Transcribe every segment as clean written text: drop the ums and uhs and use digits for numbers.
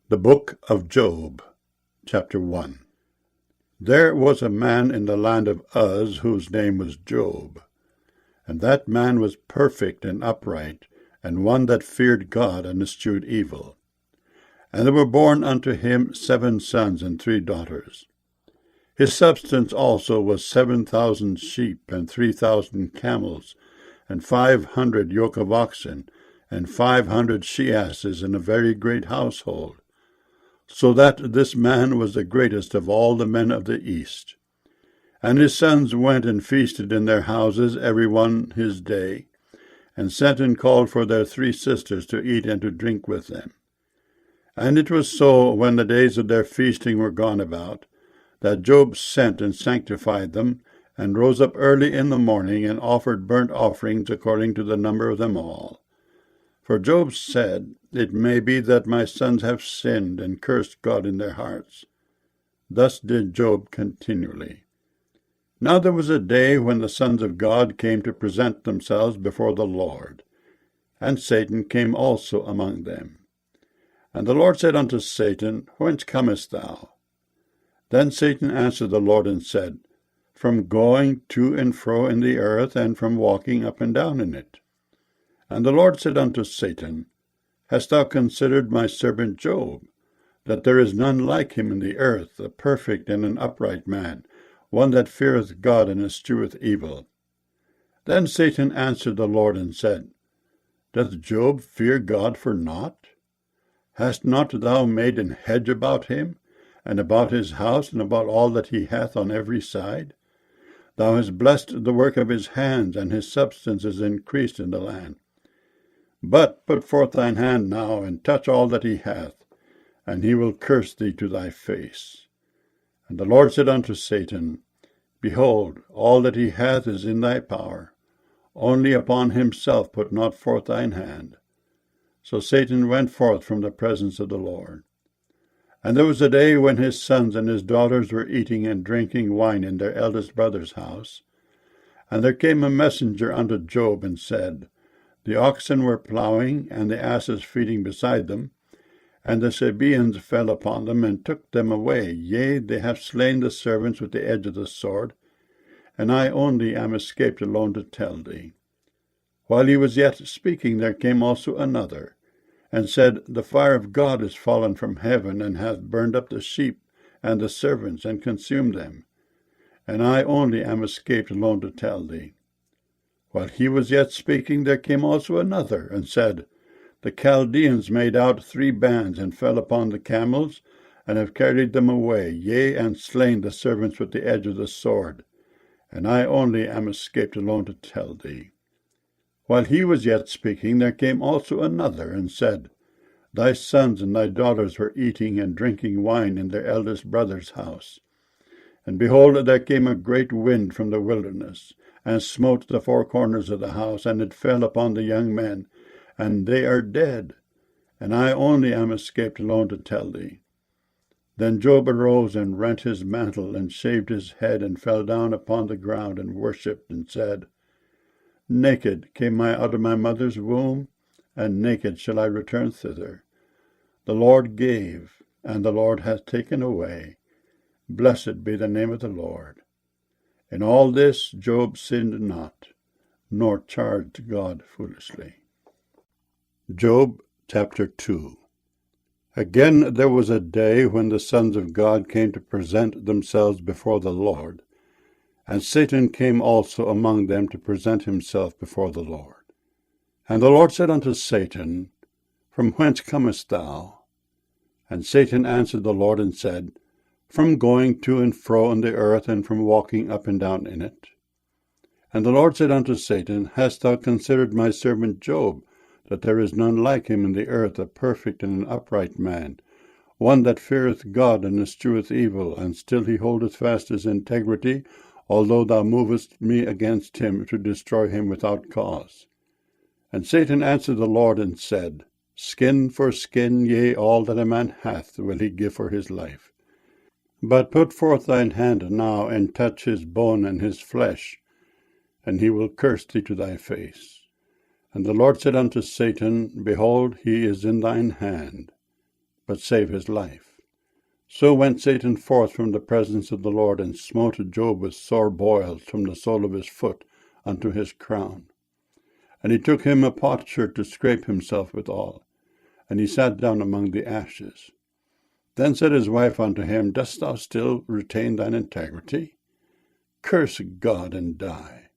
The Book of Job, Chapter 1. There was a man in the land of Uz whose name was Job. And that man was perfect and upright, and one that feared God and eschewed evil. And there were born unto him 7 sons and 3 daughters. His substance also was 7,000 sheep, and 3,000 camels, and 500 yoke of oxen, and 500 she-asses, in a very great household. So that this man was the greatest of all the men of the east. And his sons went and feasted in their houses, every one his day, and sent and called for their 3 sisters to eat and to drink with them. And it was so, when the days of their feasting were gone about, that Job sent and sanctified them, and rose up early in the morning, and offered burnt offerings according to the number of them all. For Job said, It may be that my sons have sinned, and cursed God in their hearts. Thus did Job continually. Now there was a day when the sons of God came to present themselves before the Lord, and Satan came also among them. And the Lord said unto Satan, Whence comest thou? Then Satan answered the Lord and said, From going to and fro in the earth, and from walking up and down in it. And the Lord said unto Satan, Hast thou considered my servant Job, that there is none like him in the earth, a perfect and an upright man, one that feareth God and escheweth evil? Then Satan answered the Lord and said, Doth Job fear God for naught? Hast not thou made an hedge about him, and about his house, and about all that he hath on every side? Thou hast blessed the work of his hands, and his substance is increased in the land. But put forth thine hand now, and touch all that he hath, and he will curse thee to thy face. And the Lord said unto Satan, Behold, all that he hath is in thy power. Only upon himself put not forth thine hand. So Satan went forth from the presence of the Lord. And there was a day when his sons and his daughters were eating and drinking wine in their eldest brother's house. And there came a messenger unto Job, and said, The oxen were plowing, and the asses feeding beside them, and the Sabaeans fell upon them, and took them away. Yea, they have slain the servants with the edge of the sword, and I only am escaped alone to tell thee. While he was yet speaking, there came also another, and said, The fire of God is fallen from heaven, and hath burned up the sheep and the servants, and consumed them. And I only am escaped alone to tell thee. While he was yet speaking, there came also another, and said, The Chaldeans made out 3 bands, and fell upon the camels, and have carried them away, yea, and slain the servants with the edge of the sword. And I only am escaped alone to tell thee. While he was yet speaking, there came also another, and said, Thy sons and thy daughters were eating and drinking wine in their eldest brother's house. And behold, there came a great wind from the wilderness, and smote the 4 corners of the house, and it fell upon the young men, and they are dead. And I only am escaped alone to tell thee. Then Job arose and rent his mantle, and shaved his head, and fell down upon the ground, and worshipped, and said, Naked came I out of my mother's womb, and naked shall I return thither. The Lord gave, and the Lord hath taken away. Blessed be the name of the Lord. In all this Job sinned not, nor charged God foolishly. Job chapter 2. Again there was a day when the sons of God came to present themselves before the Lord, and Satan came also among them to present himself before the Lord. And the Lord said unto Satan, From whence comest thou? And Satan answered the Lord and said, From going to and fro in the earth, and from walking up and down in it. And the Lord said unto Satan, Hast thou considered my servant Job, that there is none like him in the earth, a perfect and an upright man, one that feareth God and escheweth evil, and still he holdeth fast his integrity, although thou movest me against him to destroy him without cause? And Satan answered the Lord and said, Skin for skin, yea, all that a man hath will he give for his life. But put forth thine hand now, and touch his bone and his flesh, and he will curse thee to thy face. And the Lord said unto Satan, Behold, he is in thine hand. but save his life. So went Satan forth from the presence of the Lord, and smote Job with sore boils from the sole of his foot unto his crown. And he took him a potsherd to scrape himself withal, and he sat down among the ashes. Then said his wife unto him, Dost thou still retain thine integrity? Curse God and die.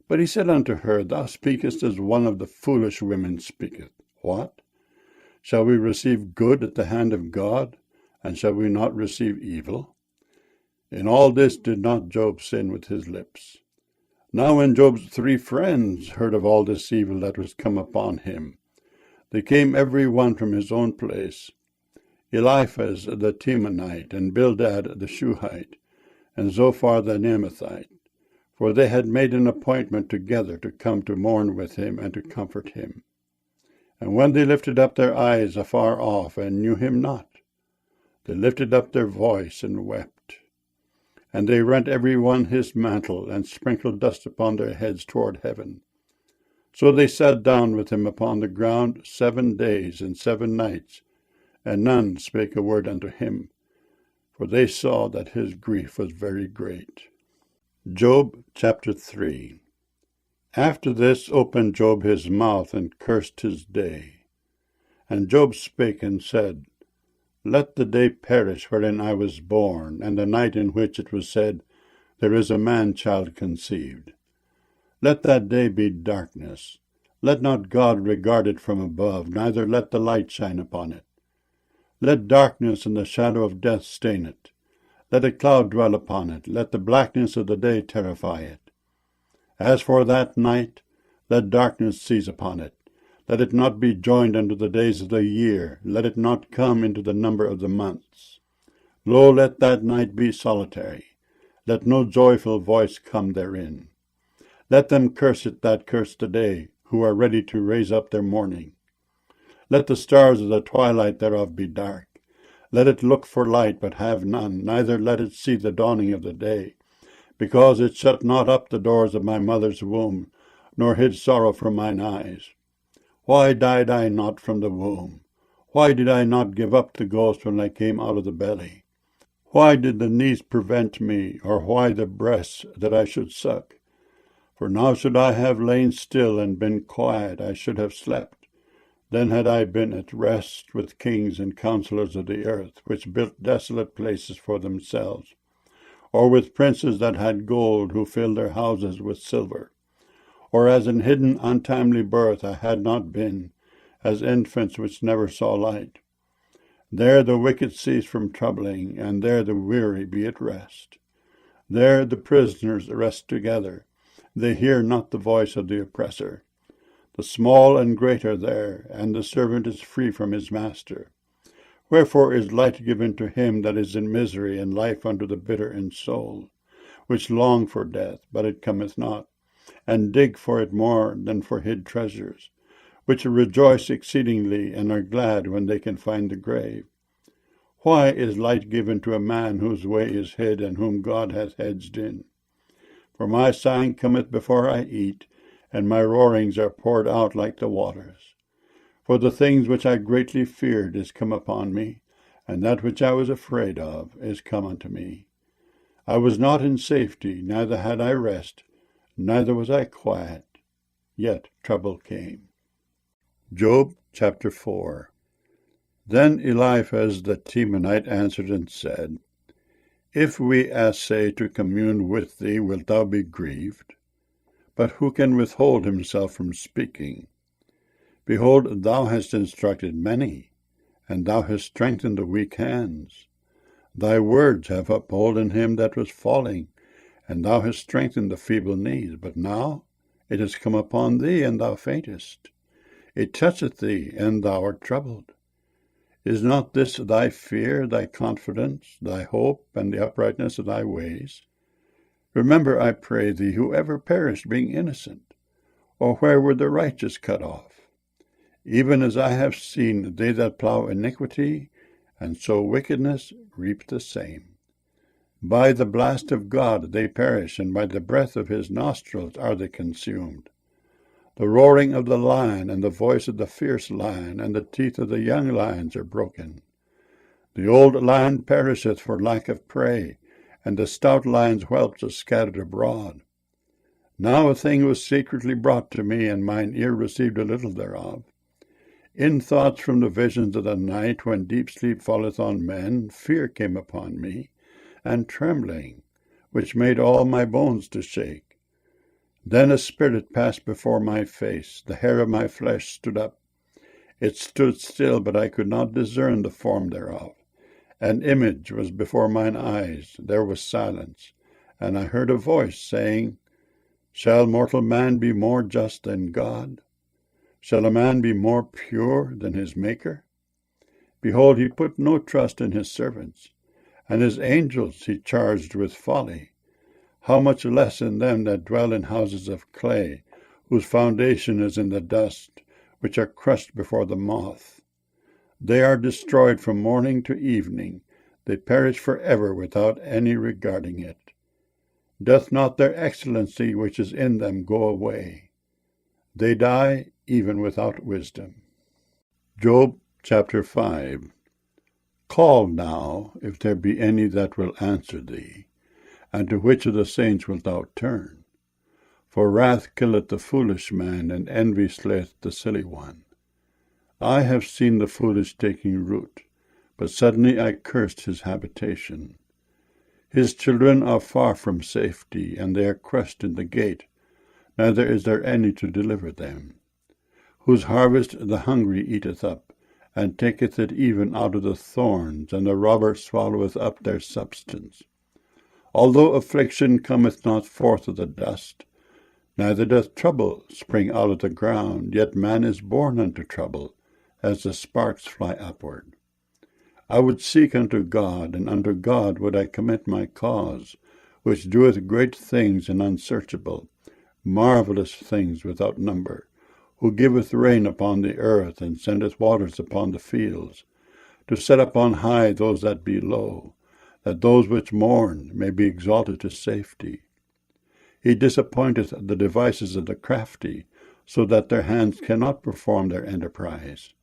But he said unto her, Thou speakest as one of the foolish women speaketh. What? Shall we receive good at the hand of God, and shall we not receive evil? In all this did not Job sin with his lips. Now when Job's 3 friends heard of all this evil that was come upon him, they came every one from his own place, Eliphaz the Temanite, and Bildad the Shuhite, and Zophar the Naamathite, for they had made an appointment together to come to mourn with him and to comfort him. And when they lifted up their eyes afar off, and knew him not, they lifted up their voice and wept. And they rent every one his mantle, and sprinkled dust upon their heads toward heaven. So they sat down with him upon the ground 7 days and 7 nights, and none spake a word unto him, for they saw that his grief was very great. Job chapter 3. After this opened Job his mouth, and cursed his day. And Job spake and said, Let the day perish wherein I was born, and the night in which it was said, There is a man-child conceived. Let that day be darkness. Let not God regard it from above, neither let the light shine upon it. Let darkness and the shadow of death stain it. Let a cloud dwell upon it. Let the blackness of the day terrify it. As for that night, let darkness seize upon it. Let it not be joined unto the days of the year. Let it not come into the number of the months. Lo, let that night be solitary. Let no joyful voice come therein. Let them curse it that curse the day, who are ready to raise up their mourning. Let the stars of the twilight thereof be dark. Let it look for light, but have none, neither let it see the dawning of the day. Because it shut not up the doors of my mother's womb, nor hid sorrow from mine eyes. Why died I not from the womb? Why did I not give up the ghost when I came out of the belly? Why did the knees prevent me, or why the breasts that I should suck? For now should I have lain still and been quiet, I should have slept. Then had I been at rest with kings and counselors of the earth, which built desolate places for themselves, or with princes that had gold, who filled their houses with silver. Or as in hidden untimely birth I had not been, as infants which never saw light. There the wicked cease from troubling, and there the weary be at rest. There the prisoners rest together. They hear not the voice of the oppressor. The small and great are there, and the servant is free from his master. Wherefore is light given to him that is in misery, and life unto the bitter in soul, which long for death, but it cometh not, and dig for it more than for hid treasures, which rejoice exceedingly, and are glad when they can find the grave. Why is light given to a man whose way is hid, and whom God hath hedged in? For my sighing cometh before I eat, and my roarings are poured out like the waters. For the things which I greatly feared is come upon me, and that which I was afraid of is come unto me. I was not in safety, neither had I rest, neither was I quiet, yet trouble came. Job chapter 4. Then Eliphaz the Temanite answered and said, If we essay to commune with thee, wilt thou be grieved? But who can withhold himself from speaking? Behold, thou hast instructed many, and thou hast strengthened the weak hands. Thy words have upholden him that was falling, and thou hast strengthened the feeble knees. But now it has come upon thee, and thou faintest. It toucheth thee, and thou art troubled. Is not this thy fear, thy confidence, thy hope, and the uprightness of thy ways? Remember, I pray thee, who ever perished being innocent? Or where were the righteous cut off? Even as I have seen, they that plow iniquity and sow wickedness reap the same. By the blast of God they perish, and by the breath of his nostrils are they consumed. The roaring of the lion, and the voice of the fierce lion, and the teeth of the young lions are broken. The old lion perisheth for lack of prey, and the stout lion's whelps are scattered abroad. Now a thing was secretly brought to me, and mine ear received a little thereof. In thoughts from the visions of the night, when deep sleep falleth on men, fear came upon me, and trembling, which made all my bones to shake. Then a spirit passed before my face, the hair of my flesh stood up. It stood still, but I could not discern the form thereof. An image was before mine eyes, there was silence, and I heard a voice saying, Shall mortal man be more just than God? Shall a man be more pure than his Maker? Behold, he put no trust in his servants, and his angels he charged with folly. How much less in them that dwell in houses of clay, whose foundation is in the dust, which are crushed before the moth. They are destroyed from morning to evening, they perish forever without any regarding it. Doth not their excellency which is in them go away? They die even without wisdom. Job chapter 5. Call now, if there be any that will answer thee, and to which of the saints wilt thou turn? For wrath killeth the foolish man, and envy slayeth the silly one. I have seen the foolish taking root, but suddenly I cursed his habitation. His children are far from safety, and they are crushed in the gate, neither is there any to deliver them. Whose harvest the hungry eateth up, and taketh it even out of the thorns, and the robber swalloweth up their substance. Although affliction cometh not forth of the dust, neither doth trouble spring out of the ground, yet man is born unto trouble, as the sparks fly upward. I would seek unto God, and unto God would I commit my cause, which doeth great things and unsearchable, marvelous things without number, who giveth rain upon the earth, and sendeth waters upon the fields, to set up on high those that be low, that those which mourn may be exalted to safety. He disappointeth the devices of the crafty, so that their hands cannot perform their enterprise.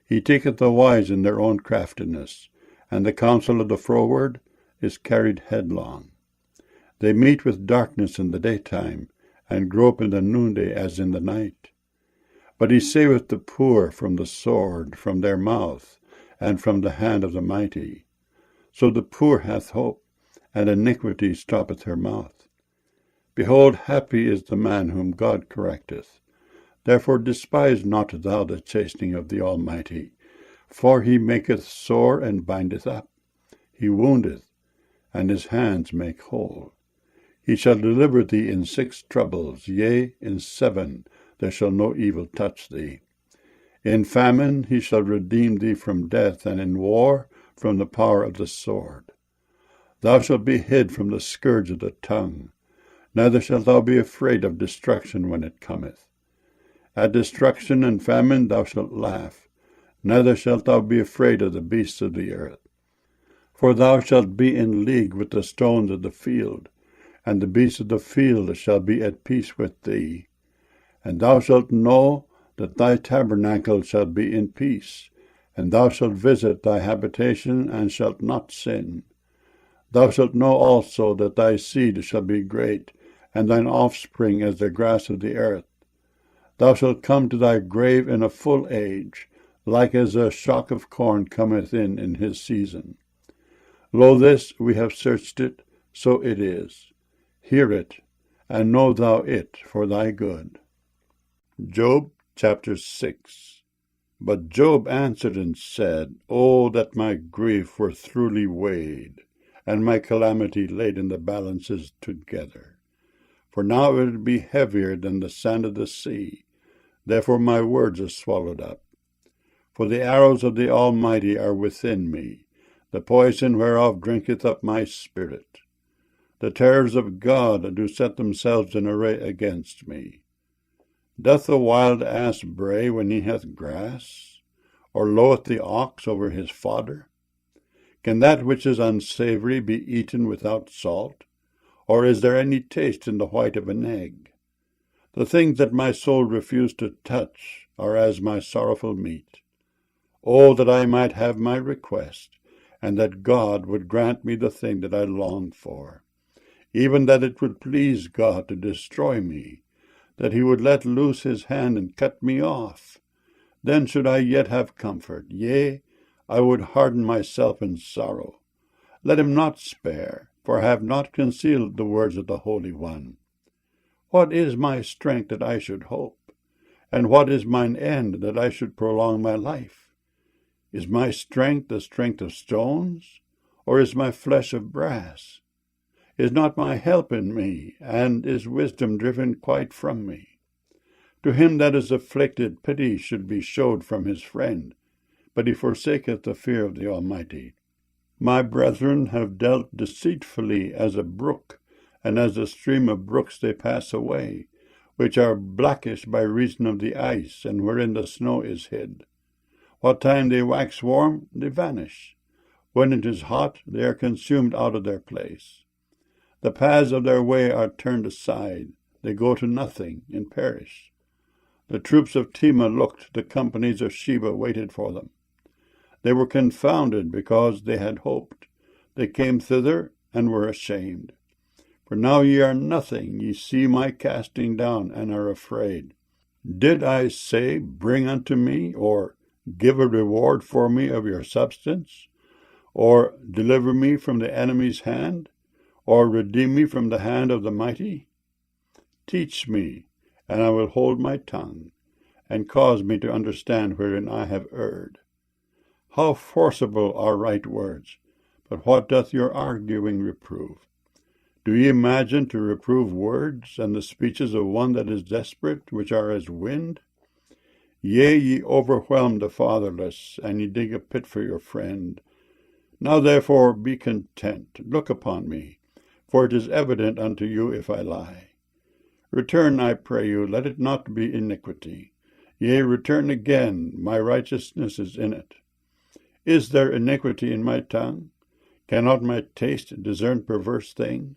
He taketh the wise in their own craftiness, and the counsel of the froward is carried headlong. They meet with darkness in the daytime, and grope in the noonday as in the night. But he saveth the poor from the sword, from their mouth, and from the hand of the mighty. So the poor hath hope, and iniquity stoppeth her mouth. Behold, happy is the man whom God correcteth. Therefore despise not thou the chastening of the Almighty, for he maketh sore and bindeth up. He woundeth, and his hands make whole. He shall deliver thee in 6 troubles, yea, in 7 there shall no evil touch thee. In famine he shall redeem thee from death, and in war from the power of the sword. Thou shalt be hid from the scourge of the tongue, neither shalt thou be afraid of destruction when it cometh. At destruction and famine thou shalt laugh, neither shalt thou be afraid of the beasts of the earth. For thou shalt be in league with the stones of the field, and the beasts of the field shall be at peace with thee. And thou shalt know that thy tabernacle shall be in peace, and thou shalt visit thy habitation, and shalt not sin. Thou shalt know also that thy seed shall be great, and thine offspring as the grass of the earth. Thou shalt come to thy grave in a full age, like as a shock of corn cometh in his season. Lo, this we have searched it, so it is. Hear it, and know thou it for thy good. Job chapter 6. But Job answered and said, O that my grief were truly weighed, and my calamity laid in the balances together. For now it would be heavier than the sand of the sea, therefore my words are swallowed up. For the arrows of the Almighty are within me, the poison whereof drinketh up my spirit. The terrors of God do set themselves in array against me. Doth the wild ass bray when he hath grass? Or loweth the ox over his fodder? Can that which is unsavory be eaten without salt? Or is there any taste in the white of an egg? The things that my soul refused to touch are as my sorrowful meat. Oh, that I might have my request, and that God would grant me the thing that I longed for, even that it would please God to destroy me, that he would let loose his hand and cut me off. Then should I yet have comfort, yea, I would harden myself in sorrow. Let him not spare, for I have not concealed the words of the Holy One. What is my strength that I should hope? And what is mine end that I should prolong my life? Is my strength the strength of stones, or is my flesh of brass? Is not my help in me, and is wisdom driven quite from me? To him that is afflicted pity should be showed from his friend, but he forsaketh the fear of the Almighty. My brethren have dealt deceitfully as a brook, and as a stream of brooks they pass away, which are blackish by reason of the ice, and wherein the snow is hid. What time they wax warm, they vanish. When it is hot, they are consumed out of their place. The paths of their way are turned aside. They go to nothing, and perish. The troops of Tema looked, the companies of Sheba waited for them. They were confounded because they had hoped. They came thither, and were ashamed. For now ye are nothing, ye see my casting down, and are afraid. Did I say, bring unto me, or give a reward for me of your substance, or deliver me from the enemy's hand, or redeem me from the hand of the mighty? Teach me, and I will hold my tongue, and cause me to understand wherein I have erred. How forcible are right words, but what doth your arguing reprove? Do ye imagine to reprove words, and the speeches of one that is desperate, which are as wind? Yea, ye overwhelm the fatherless, and ye dig a pit for your friend. Now therefore be content, look upon me, for it is evident unto you if I lie. Return, I pray you, let it not be iniquity. Yea, return again, my righteousness is in it. Is there iniquity in my tongue? Cannot my taste discern perverse things?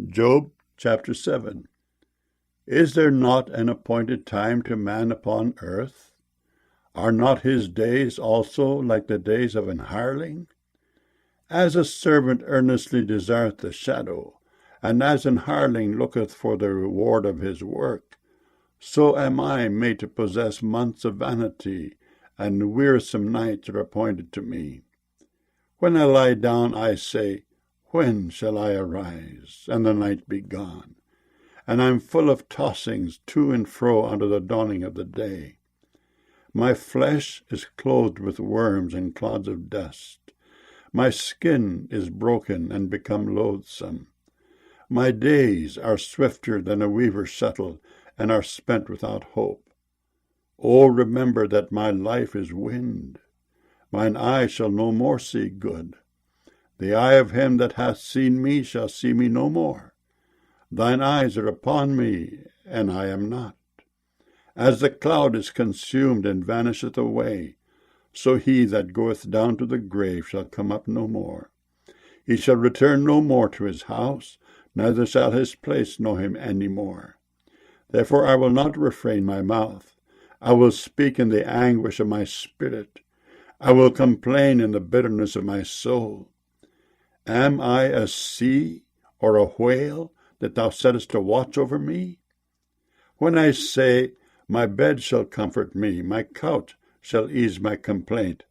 Job chapter 7. Is there not an appointed time to man upon earth? Are not his days also like the days of an hireling? As a servant earnestly desireth the shadow, and as an hireling looketh for the reward of his work, so am I made to possess months of vanity, and wearisome nights are appointed to me. When I lie down, I say, when shall I arise, and the night be gone? And I am full of tossings to and fro unto the dawning of the day. My flesh is clothed with worms and clods of dust. My skin is broken and become loathsome. My days are swifter than a weaver's shuttle, and are spent without hope. O remember that my life is wind. Mine eye shall no more see good. The eye of him that hath seen me shall see me no more. Thine eyes are upon me, and I am not. As the cloud is consumed and vanisheth away, so he that goeth down to the grave shall come up no more. He shall return no more to his house, neither shall his place know him any more. Therefore I will not refrain my mouth. I will speak in the anguish of my spirit. I will complain in the bitterness of my soul. Am I a sea or a whale that thou settest a watch over me? When I say, my bed shall comfort me, my couch shall ease my complaint,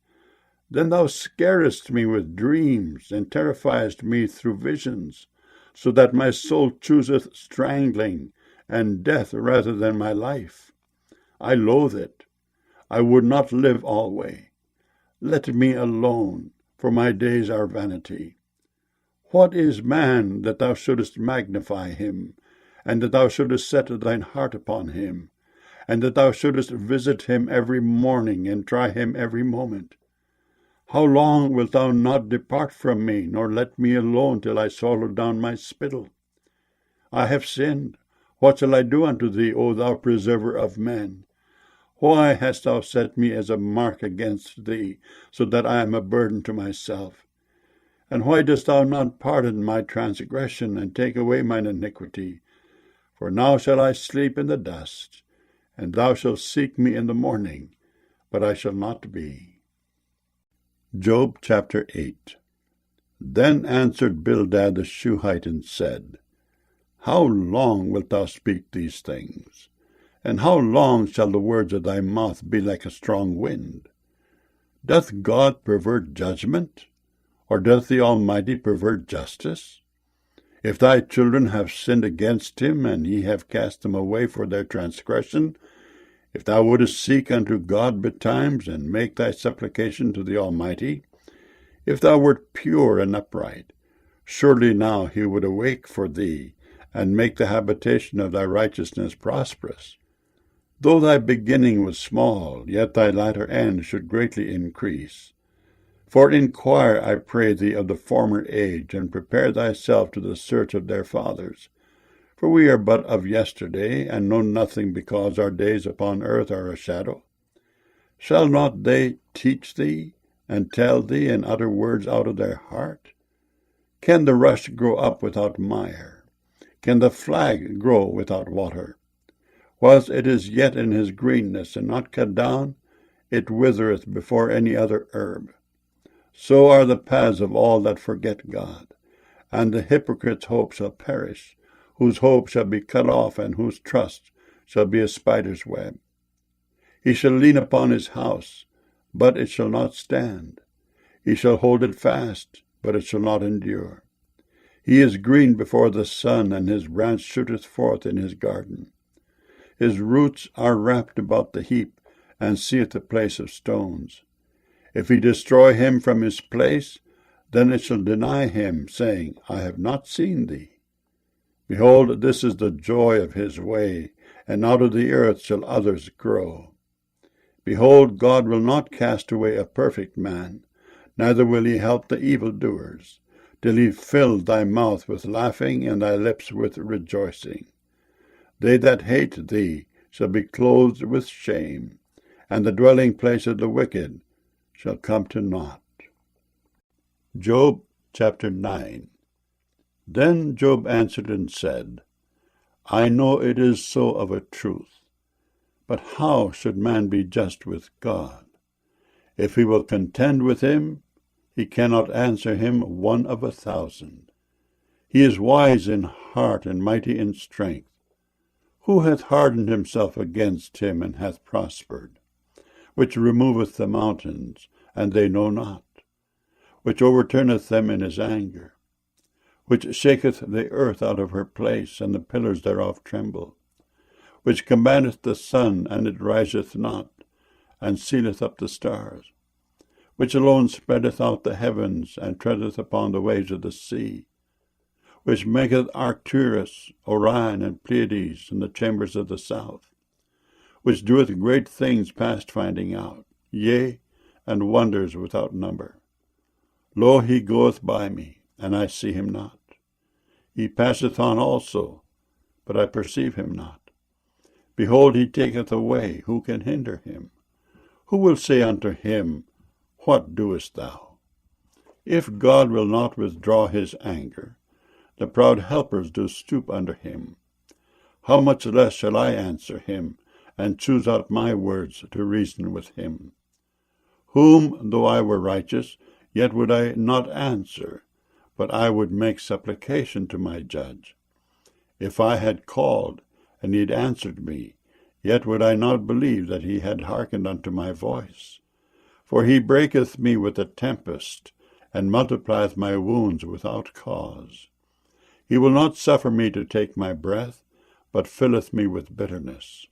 then thou scarest me with dreams, and terrifiest me through visions, so that my soul chooseth strangling, and death rather than my life. I loathe it. I would not live alway. Let me alone, for my days are vanity. What is man that thou shouldest magnify him, and that thou shouldest set thine heart upon him, and that thou shouldest visit him every morning, and try him every moment? How long wilt thou not depart from me, nor let me alone till I swallow down my spittle? I have sinned. What shall I do unto thee, O thou preserver of men? Why hast thou set me as a mark against thee, so that I am a burden to myself? And why dost thou not pardon my transgression, and take away mine iniquity? For now shall I sleep in the dust, and thou shalt seek me in the morning, but I shall not be. Job chapter 8. Then answered Bildad the Shuhite and said, How long wilt thou speak these things? And how long shall the words of thy mouth be like a strong wind? Doth God pervert judgment? Or doth the Almighty pervert justice? If thy children have sinned against him, and ye have cast them away for their transgression, if thou wouldest seek unto God betimes, and make thy supplication to the Almighty, if thou wert pure and upright, surely now he would awake for thee, and make the habitation of thy righteousness prosperous. Though thy beginning was small, yet thy latter end should greatly increase. For inquire, I pray thee, of the former age, and prepare thyself to the search of their fathers. For we are but of yesterday, and know nothing, because our days upon earth are a shadow. Shall not they teach thee, and tell thee, and utter words out of their heart? Can the rush grow up without mire? Can the flag grow without water? Whilst it is yet in his greenness, and not cut down, it withereth before any other herb. So are the paths of all that forget God, and the hypocrite's hope shall perish, whose hope shall be cut off, and whose trust shall be a spider's web. He shall lean upon his house, but it shall not stand. He shall hold it fast, but it shall not endure. He is green before the sun, and his branch shooteth forth in his garden. His roots are wrapped about the heap, and seeth the place of stones. If he destroy him from his place, then it shall deny him, saying, I have not seen thee. Behold, this is the joy of his way, and out of the earth shall others grow. Behold, God will not cast away a perfect man, neither will he help the evildoers, till he fill thy mouth with laughing, and thy lips with rejoicing. They that hate thee shall be clothed with shame, and the dwelling place of the wicked shall come to naught. Job chapter 9. Then Job answered and said, I know it is so of a truth. But how should man be just with God? If he will contend with him, he cannot answer him 1 of 1,000. He is wise in heart and mighty in strength. Who hath hardened himself against him, and hath prospered? Which removeth the mountains, and they know not, which overturneth them in his anger, which shaketh the earth out of her place, and the pillars thereof tremble, which commandeth the sun, and it riseth not, and sealeth up the stars, which alone spreadeth out the heavens, and treadeth upon the waves of the sea, which maketh Arcturus, Orion, and Pleiades, in the chambers of the south, which doeth great things past finding out, yea, and wonders without number. Lo, he goeth by me, and I see him not. He passeth on also, but I perceive him not. Behold, he taketh away, who can hinder him? Who will say unto him, What doest thou? If God will not withdraw his anger, the proud helpers do stoop under him. How much less shall I answer him, and choose out my words to reason with him? Whom, though I were righteous, yet would I not answer, but I would make supplication to my judge. If I had called, and he had answered me, yet would I not believe that he had hearkened unto my voice. For he breaketh me with a tempest, and multiplieth my wounds without cause. He will not suffer me to take my breath, but filleth me with bitterness.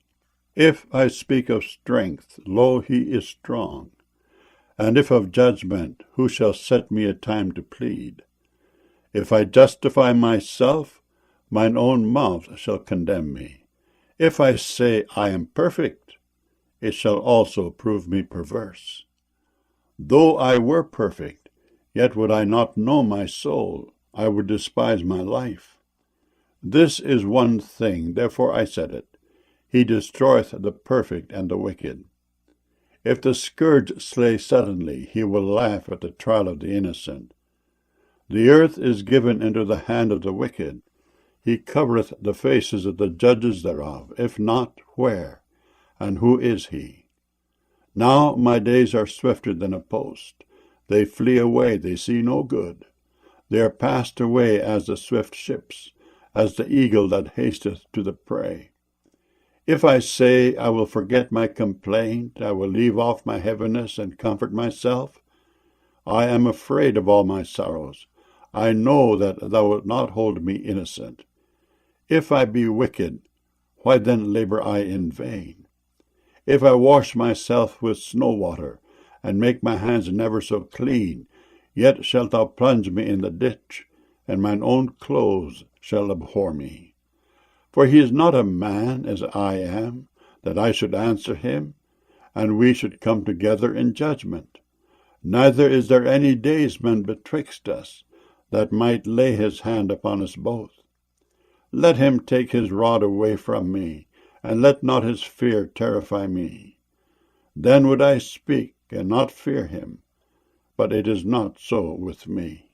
If I speak of strength, lo, he is strong. And if of judgment, who shall set me a time to plead? If I justify myself, mine own mouth shall condemn me. If I say I am perfect, it shall also prove me perverse. Though I were perfect, yet would I not know my soul, I would despise my life. This is one thing, therefore I said it, he destroyeth the perfect and the wicked. If the scourge slay suddenly, he will laugh at the trial of the innocent. The earth is given into the hand of the wicked. He covereth the faces of the judges thereof. If not, where? And who is he? Now my days are swifter than a post. They flee away, they see no good. They are passed away as the swift ships, as the eagle that hasteth to the prey. If I say, I will forget my complaint, I will leave off my heaviness and comfort myself, I am afraid of all my sorrows. I know that thou wilt not hold me innocent. If I be wicked, why then labor I in vain? If I wash myself with snow water, and make my hands never so clean, yet shalt thou plunge me in the ditch, and mine own clothes shall abhor me. For he is not a man as I am, that I should answer him, and we should come together in judgment. Neither is there any daysman betwixt us, that might lay his hand upon us both. Let him take his rod away from me, and let not his fear terrify me. Then would I speak, and not fear him, but it is not so with me.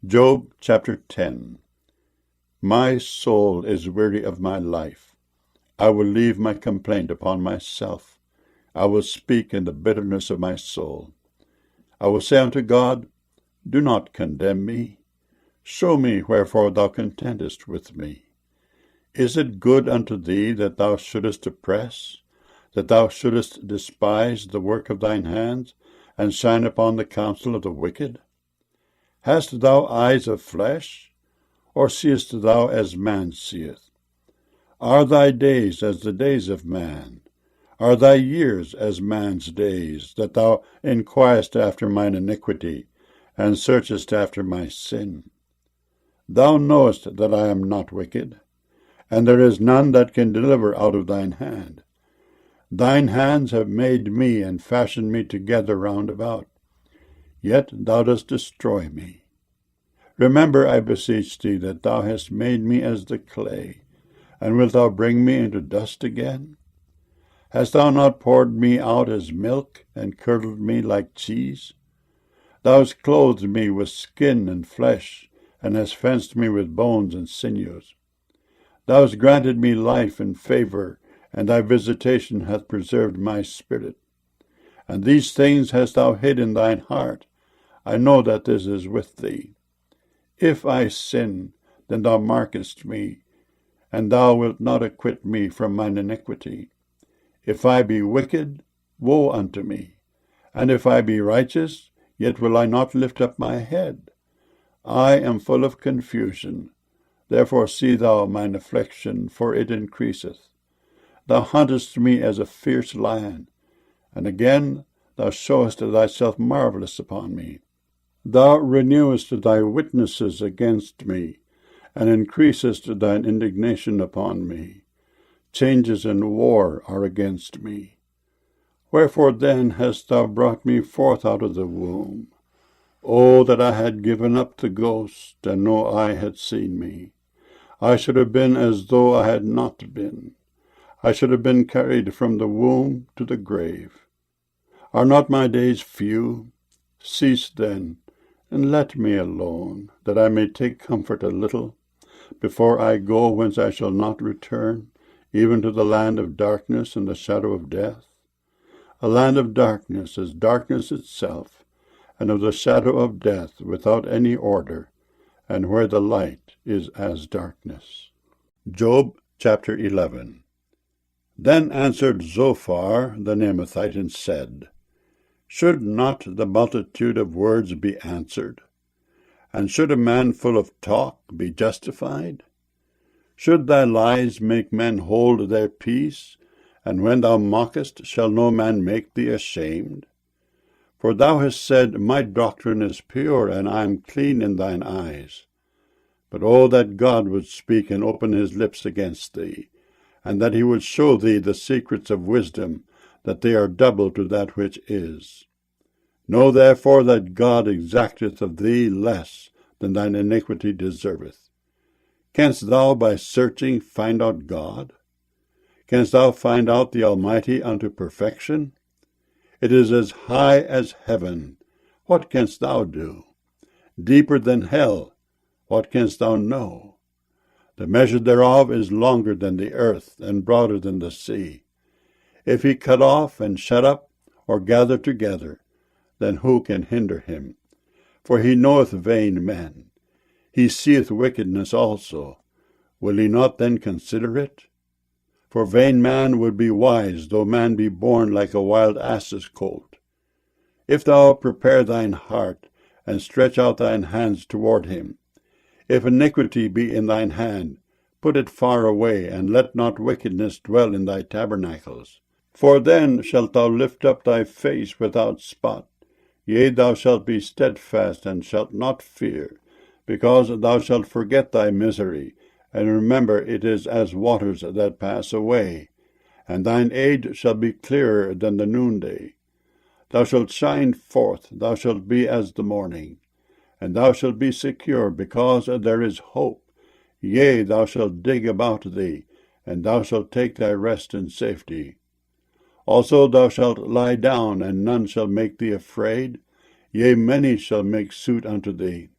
Job chapter 10. My soul is weary of my life. I will leave my complaint upon myself. I will speak in the bitterness of my soul. I will say unto God, do not condemn me. Show me wherefore thou contendest with me. Is it good unto thee that thou shouldest oppress, that thou shouldest despise the work of thine hands, and shine upon the counsel of the wicked? Hast thou eyes of flesh, or seest thou as man seeth? Are thy days as the days of man? Are thy years as man's days, that thou inquirest after mine iniquity, and searchest after my sin? Thou knowest that I am not wicked, and there is none that can deliver out of thine hand. Thine hands have made me and fashioned me together round about. Yet thou dost destroy me. Remember, I beseech thee, that thou hast made me as the clay, and wilt thou bring me into dust again? Hast thou not poured me out as milk, and curdled me like cheese? Thou hast clothed me with skin and flesh, and hast fenced me with bones and sinews. Thou hast granted me life and favor, and thy visitation hath preserved my spirit. And these things hast thou hid in thine heart. I know that this is with thee. If I sin, then thou markest me, and thou wilt not acquit me from mine iniquity. If I be wicked, woe unto me. And if I be righteous, yet will I not lift up my head. I am full of confusion. Therefore see thou mine affliction, for it increaseth. Thou huntest me as a fierce lion, and again thou showest thyself marvelous upon me. Thou renewest thy witnesses against me, and increasest thine indignation upon me. Changes in war are against me. Wherefore then hast thou brought me forth out of the womb? Oh, that I had given up the ghost, and no eye had seen me. I should have been as though I had not been. I should have been carried from the womb to the grave. Are not my days few? Cease then, and let me alone, that I may take comfort a little, before I go whence I shall not return, even to the land of darkness and the shadow of death. A land of darkness is darkness itself, and of the shadow of death without any order, and where the light is as darkness. Job chapter 11. Then answered Zophar the Naamathite and said, Should not the multitude of words be answered? And should a man full of talk be justified? Should thy lies make men hold their peace? And when thou mockest, shall no man make thee ashamed? For thou hast said, My doctrine is pure, and I am clean in thine eyes. But oh, that God would speak and open his lips against thee, and that he would show thee the secrets of wisdom, that they are double to that which is. Know therefore that God exacteth of thee less than thine iniquity deserveth. Canst thou by searching find out God? Canst thou find out the Almighty unto perfection? It is as high as heaven. What canst thou do? Deeper than hell. What canst thou know? The measure thereof is longer than the earth, and broader than the sea. If he cut off and shut up, or gather together, then who can hinder him? For he knoweth vain men. He seeth wickedness also. Will he not then consider it? For vain man would be wise, though man be born like a wild ass's colt. If thou prepare thine heart, and stretch out thine hands toward him, if iniquity be in thine hand, put it far away, and let not wickedness dwell in thy tabernacles. For then shalt thou lift up thy face without spot. Yea, thou shalt be steadfast, and shalt not fear, because thou shalt forget thy misery, and remember it is as waters that pass away, and thine age shall be clearer than the noonday. Thou shalt shine forth, thou shalt be as the morning, and thou shalt be secure, because there is hope. Yea, thou shalt dig about thee, and thou shalt take thy rest in safety. Also thou shalt lie down, and none shall make thee afraid. Yea, many shall make suit unto thee.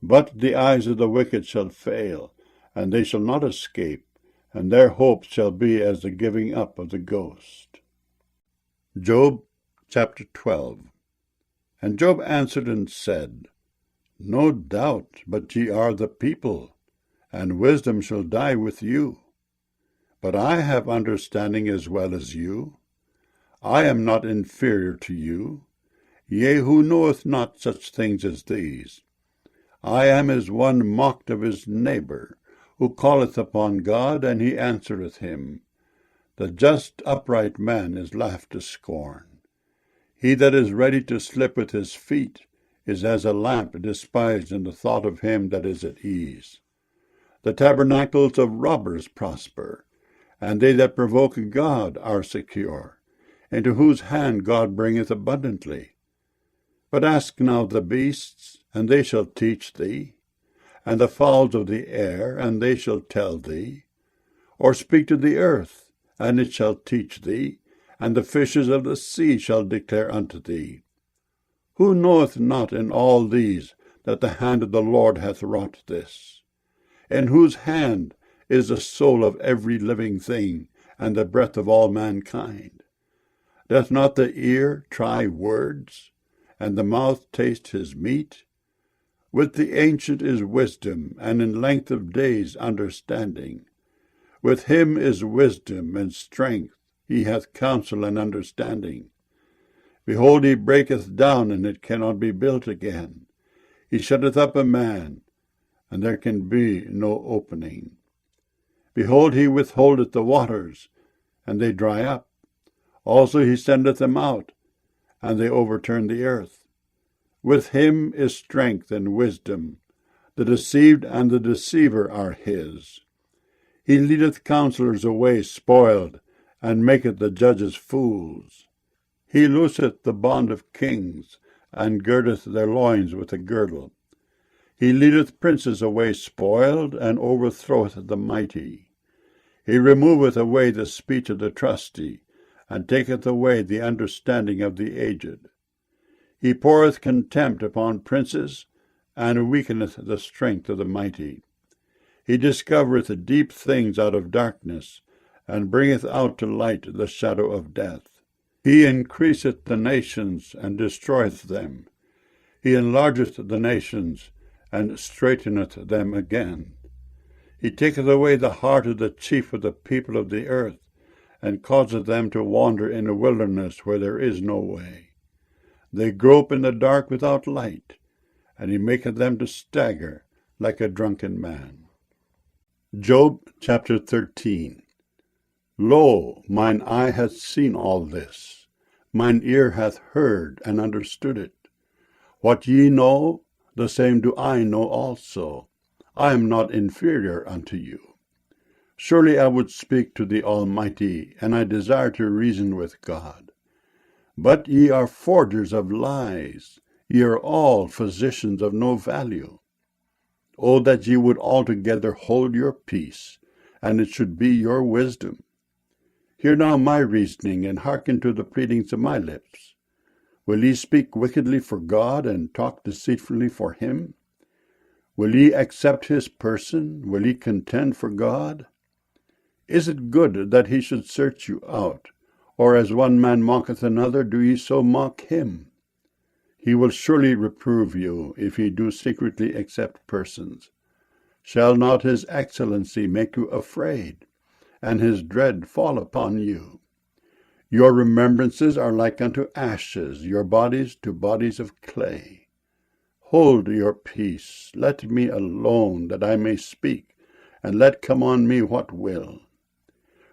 But the eyes of the wicked shall fail, and they shall not escape, and their hopes shall be as the giving up of the ghost. Job chapter 12. And Job answered and said, No doubt, but ye are the people, and wisdom shall die with you. But I have understanding as well as you. I am not inferior to you. Yea, who knoweth not such things as these? I am as one mocked of his neighbor, who calleth upon God, and he answereth him. The just upright man is laughed to scorn. He that is ready to slip with his feet is as a lamp despised in the thought of him that is at ease. The tabernacles of robbers prosper, and they that provoke God are secure, into whose hand God bringeth abundantly. But ask now the beasts, and they shall teach thee, and the fowls of the air, and they shall tell thee. Or speak to the earth, and it shall teach thee, and the fishes of the sea shall declare unto thee. Who knoweth not in all these that the hand of the Lord hath wrought this? In whose hand is the soul of every living thing, and the breath of all mankind? Doth not the ear try words, and the mouth taste his meat? With the ancient is wisdom, and in length of days understanding. With him is wisdom and strength, he hath counsel and understanding. Behold, he breaketh down, and it cannot be built again. He shutteth up a man, and there can be no opening. Behold, he withholdeth the waters, and they dry up. Also he sendeth them out, and they overturn the earth. With him is strength and wisdom. The deceived and the deceiver are his. He leadeth counselors away spoiled, and maketh the judges fools. He looseth the bond of kings, and girdeth their loins with a girdle. He leadeth princes away spoiled, and overthroweth the mighty. He removeth away the speech of the trusty, and taketh away the understanding of the aged. He poureth contempt upon princes, and weakeneth the strength of the mighty. He discovereth deep things out of darkness, and bringeth out to light the shadow of death. He increaseth the nations, and destroyeth them. He enlargeth the nations, and straighteneth them again. He taketh away the heart of the chief of the people of the earth, and causeth them to wander in a wilderness where there is no way. They grope in the dark without light, and he maketh them to stagger like a drunken man. Job chapter 13. Lo, mine eye hath seen all this, mine ear hath heard and understood it. What ye know, the same do I know also. I am not inferior unto you. Surely I would speak to the Almighty, and I desire to reason with God. But ye are forgers of lies, ye are all physicians of no value. O that ye would altogether hold your peace, and it should be your wisdom. Hear now my reasoning, and hearken to the pleadings of my lips. Will ye speak wickedly for God, and talk deceitfully for him? Will ye accept his person? Will ye contend for God? Is it good that he should search you out? Or as one man mocketh another, do ye so mock him? He will surely reprove you, if ye do secretly accept persons. Shall not his excellency make you afraid, and his dread fall upon you? Your remembrances are like unto ashes, your bodies to bodies of clay. Hold your peace, let me alone, that I may speak, and let come on me what will.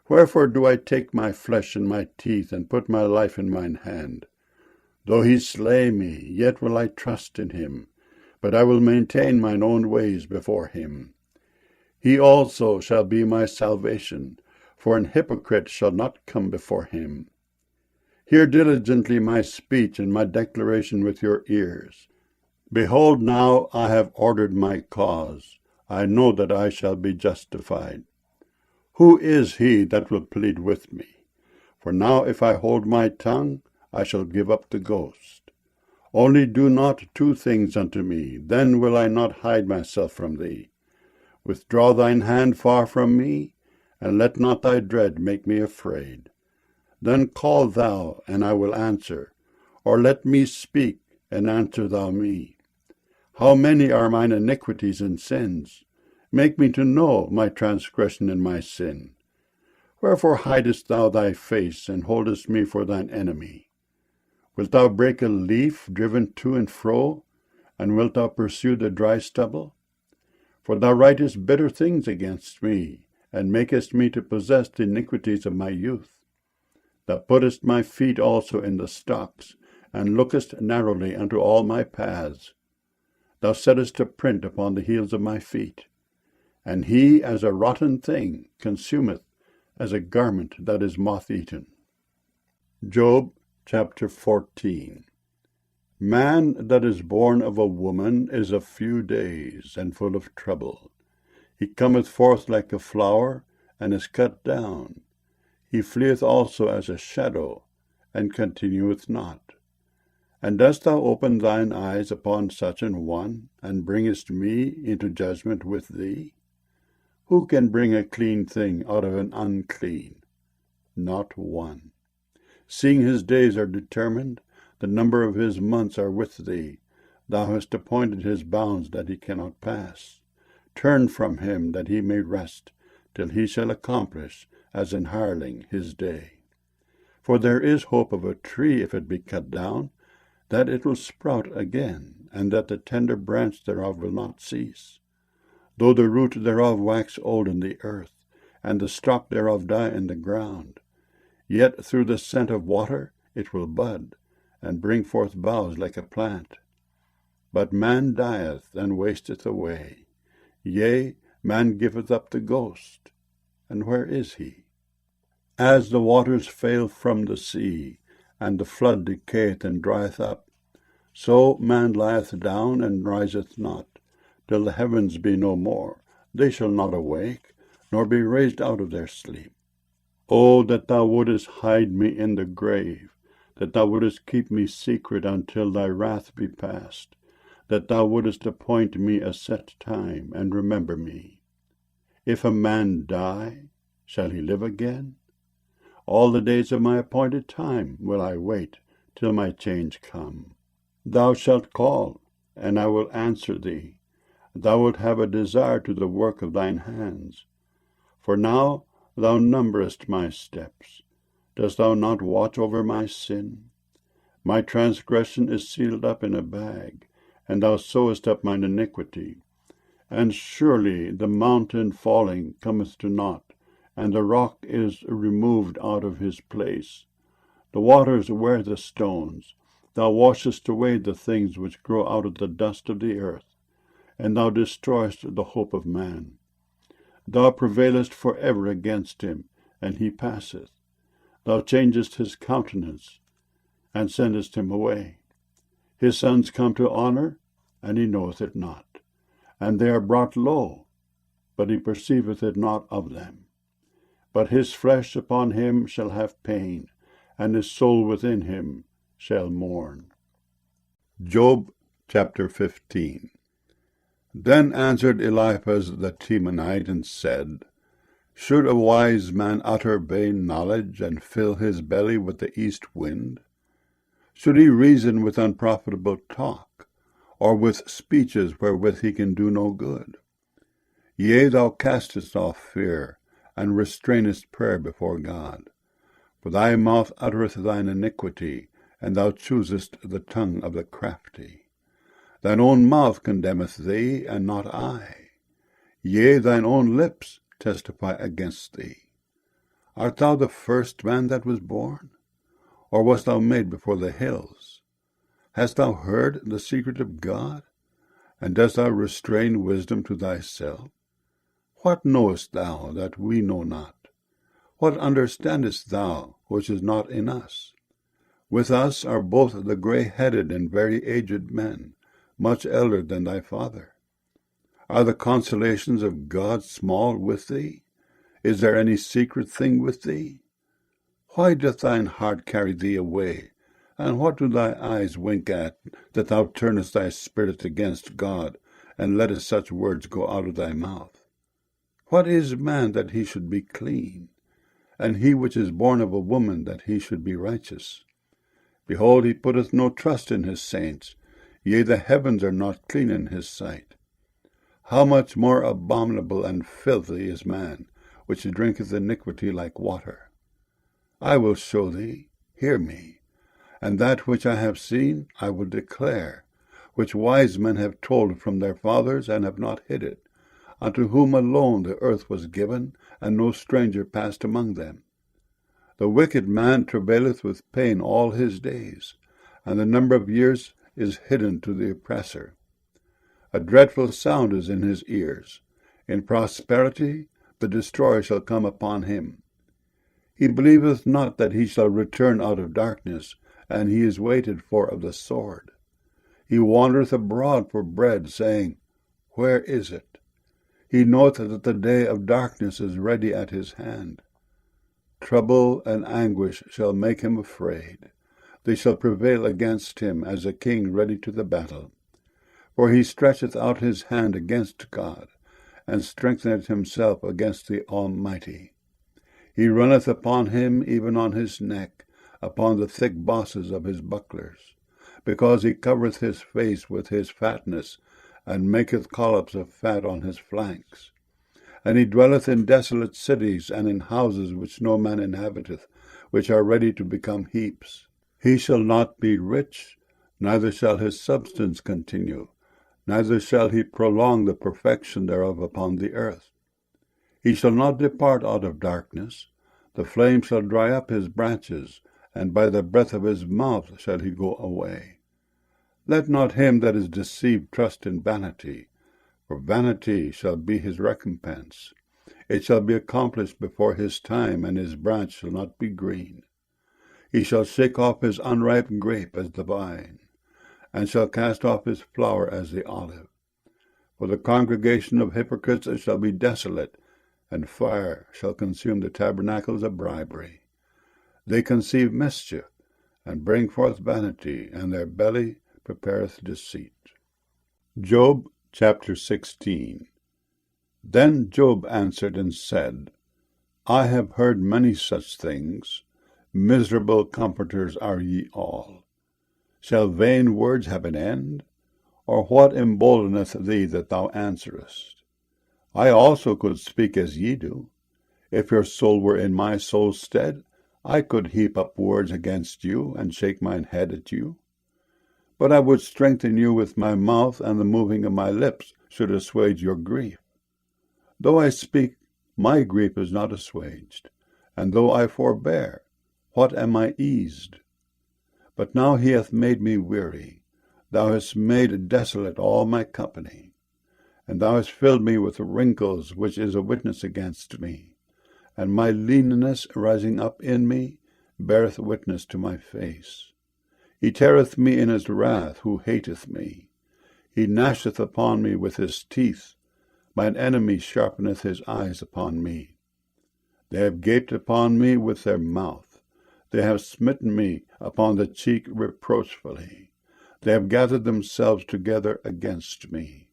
Wherefore do I take my flesh in my teeth, and put my life in mine hand? Though he slay me, yet will I trust in him, but I will maintain mine own ways before him. He also shall be my salvation, for an hypocrite shall not come before him. Hear diligently my speech and my declaration with your ears. Behold, now I have ordered my cause. I know that I shall be justified. Who is he that will plead with me? For now if I hold my tongue, I shall give up the ghost. Only do not two things unto me, then will I not hide myself from thee. Withdraw thine hand far from me, and let not thy dread make me afraid. Then call thou, and I will answer, or let me speak, and answer thou me. How many are mine iniquities and sins? Make me to know my transgression and my sin. Wherefore hidest thou thy face, and holdest me for thine enemy? Wilt thou break a leaf driven to and fro, and wilt thou pursue the dry stubble? For thou writest bitter things against me, and makest me to possess the iniquities of my youth. Thou puttest my feet also in the stocks, and lookest narrowly unto all my paths. Thou settest a print upon the heels of my feet. And he, as a rotten thing, consumeth, as a garment that is moth-eaten. Job chapter 14. Man that is born of a woman is of few days, and full of trouble. He cometh forth like a flower, and is cut down. He fleeth also as a shadow, and continueth not. And dost thou open thine eyes upon such an one, and bringest me into judgment with thee? Who can bring a clean thing out of an unclean? Not one. Seeing his days are determined, the number of his months are with thee. Thou hast appointed his bounds that he cannot pass. Turn from him that he may rest, till he shall accomplish, as an hireling, his day. For there is hope of a tree, if it be cut down, that it will sprout again, and that the tender branch thereof will not cease. Though the root thereof wax old in the earth, and the stalk thereof die in the ground, yet through the scent of water it will bud, and bring forth boughs like a plant. But man dieth and wasteth away. Yea, man giveth up the ghost. And where is he? As the waters fail from the sea, and the flood decayeth and drieth up, so man lieth down and riseth not, till the heavens be no more. They shall not awake, nor be raised out of their sleep. O that thou wouldest hide me in the grave, that thou wouldest keep me secret until thy wrath be past, that thou wouldest appoint me a set time, and remember me. If a man die, shall he live again? All the days of my appointed time will I wait, till my change come. Thou shalt call, and I will answer thee. Thou wilt have a desire to the work of thine hands. For now thou numberest my steps. Dost thou not watch over my sin? My transgression is sealed up in a bag, and thou sewest up mine iniquity. And surely the mountain falling cometh to naught, and the rock is removed out of his place. The waters wear the stones. Thou washest away the things which grow out of the dust of the earth, and thou destroyest the hope of man. Thou prevailest for ever against him, and he passeth. Thou changest his countenance, and sendest him away. His sons come to honor, and he knoweth it not. And they are brought low, but he perceiveth it not of them. But his flesh upon him shall have pain, and his soul within him shall mourn. Job chapter 15. Then answered Eliphaz the Temanite, and said, Should a wise man utter vain knowledge, and fill his belly with the east wind? Should he reason with unprofitable talk, or with speeches wherewith he can do no good? Yea, thou castest off fear, and restrainest prayer before God. For thy mouth uttereth thine iniquity, and thou choosest the tongue of the crafty. Thine own mouth condemneth thee, and not I. Yea, thine own lips testify against thee. Art thou the first man that was born? Or wast thou made before the hills? Hast thou heard the secret of God? And dost thou restrain wisdom to thyself? What knowest thou that we know not? What understandest thou which is not in us? With us are both the grey-headed and very aged men, much elder than thy father. Are the consolations of God small with thee? Is there any secret thing with thee? Why doth thine heart carry thee away? And what do thy eyes wink at, that thou turnest thy spirit against God, and lettest such words go out of thy mouth? What is man that he should be clean? And he which is born of a woman that he should be righteous? Behold, he putteth no trust in his saints, yea, the heavens are not clean in his sight. How much more abominable and filthy is man, which drinketh iniquity like water? I will show thee, hear me, and that which I have seen I will declare, which wise men have told from their fathers, and have not hid it, unto whom alone the earth was given, and no stranger passed among them. The wicked man travaileth with pain all his days, and the number of years is hidden to the oppressor. A dreadful sound is in his ears. In prosperity the destroyer shall come upon him. He believeth not that he shall return out of darkness, and he is waited for of the sword. He wandereth abroad for bread, saying, Where is it? He knoweth that the day of darkness is ready at his hand. Trouble and anguish shall make him afraid. They shall prevail against him as a king ready to the battle. For he stretcheth out his hand against God, and strengtheneth himself against the Almighty. He runneth upon him, even on his neck, upon the thick bosses of his bucklers, because he covereth his face with his fatness, and maketh collops of fat on his flanks. And he dwelleth in desolate cities, and in houses which no man inhabiteth, which are ready to become heaps. He shall not be rich, neither shall his substance continue, neither shall he prolong the perfection thereof upon the earth. He shall not depart out of darkness, the flame shall dry up his branches, and by the breath of his mouth shall he go away. Let not him that is deceived trust in vanity, for vanity shall be his recompense. It shall be accomplished before his time, and his branch shall not be green. He shall shake off his unripe grape as the vine, and shall cast off his flower as the olive. For the congregation of hypocrites shall be desolate, and fire shall consume the tabernacles of bribery. They conceive mischief, and bring forth vanity, and their belly prepareth deceit. Job chapter 16. Then Job answered and said, I have heard many such things. Miserable comforters are ye all. Shall vain words have an end? Or what emboldeneth thee that thou answerest? I also could speak as ye do. If your soul were in my soul's stead, I could heap up words against you, and shake mine head at you. But I would strengthen you with my mouth, and the moving of my lips should assuage your grief. Though I speak, my grief is not assuaged, and though I forbear, what am I eased? But now he hath made me weary. Thou hast made desolate all my company, and thou hast filled me with wrinkles, which is a witness against me. And my leanness rising up in me beareth witness to my face. He teareth me in his wrath, who hateth me. He gnasheth upon me with his teeth. Mine enemy sharpeneth his eyes upon me. They have gaped upon me with their mouth. They have smitten me upon the cheek reproachfully. They have gathered themselves together against me.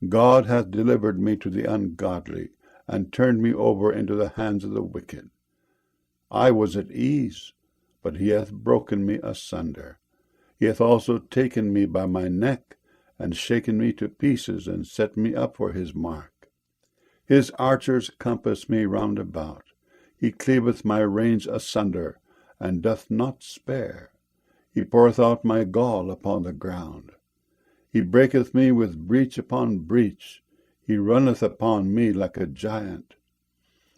God hath delivered me to the ungodly, and turned me over into the hands of the wicked. I was at ease, but he hath broken me asunder. He hath also taken me by my neck, and shaken me to pieces, and set me up for his mark. His archers compass me round about. He cleaveth my reins asunder, and doth not spare. He poureth out my gall upon the ground. He breaketh me with breach upon breach. He runneth upon me like a giant.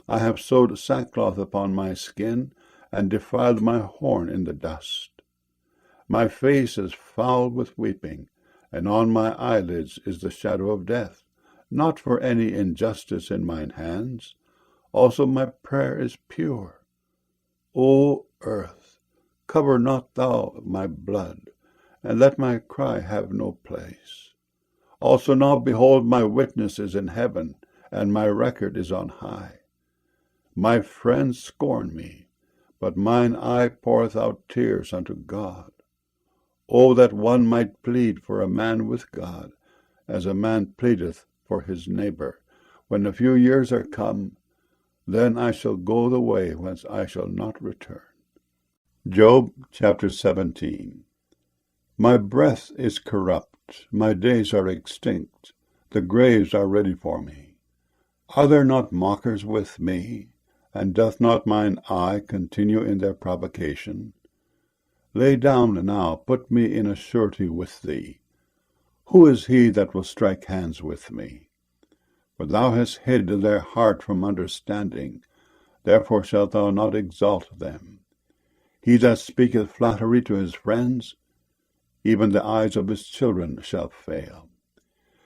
I have sewed sackcloth upon my skin, and defiled my horn in the dust. My face is foul with weeping, and on my eyelids is the shadow of death, not for any injustice in mine hands. Also my prayer is pure. O earth, cover not thou my blood, and let my cry have no place. Also now behold, my witness is in heaven, and my record is on high. My friends scorn me, but mine eye poureth out tears unto God. O that one might plead for a man with God, as a man pleadeth for his neighbor. When a few years are come, then I shall go the way whence I shall not return. Job chapter 17. My breath is corrupt, my days are extinct, the graves are ready for me. Are there not mockers with me? And doth not mine eye continue in their provocation? Lay down now, put me in a surety with thee. Who is he that will strike hands with me? For thou hast hid their heart from understanding, therefore shalt thou not exalt them. He that speaketh flattery to his friends, even the eyes of his children shall fail.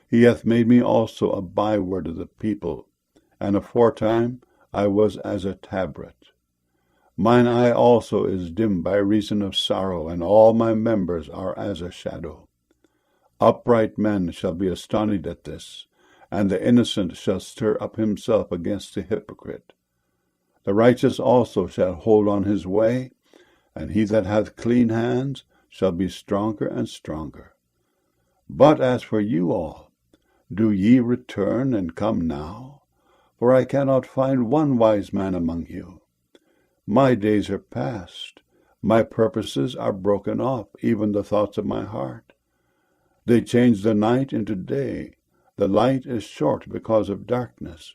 He hath made me also a byword of the people, and aforetime I was as a tabret. Mine eye also is dim by reason of sorrow, and all my members are as a shadow. Upright men shall be astonished at this, and the innocent shall stir up himself against the hypocrite. The righteous also shall hold on his way, and he that hath clean hands shall be stronger and stronger. But as for you all, do ye return and come now? For I cannot find one wise man among you. My days are past, my purposes are broken off, even the thoughts of my heart. They change the night into day, the light is short because of darkness.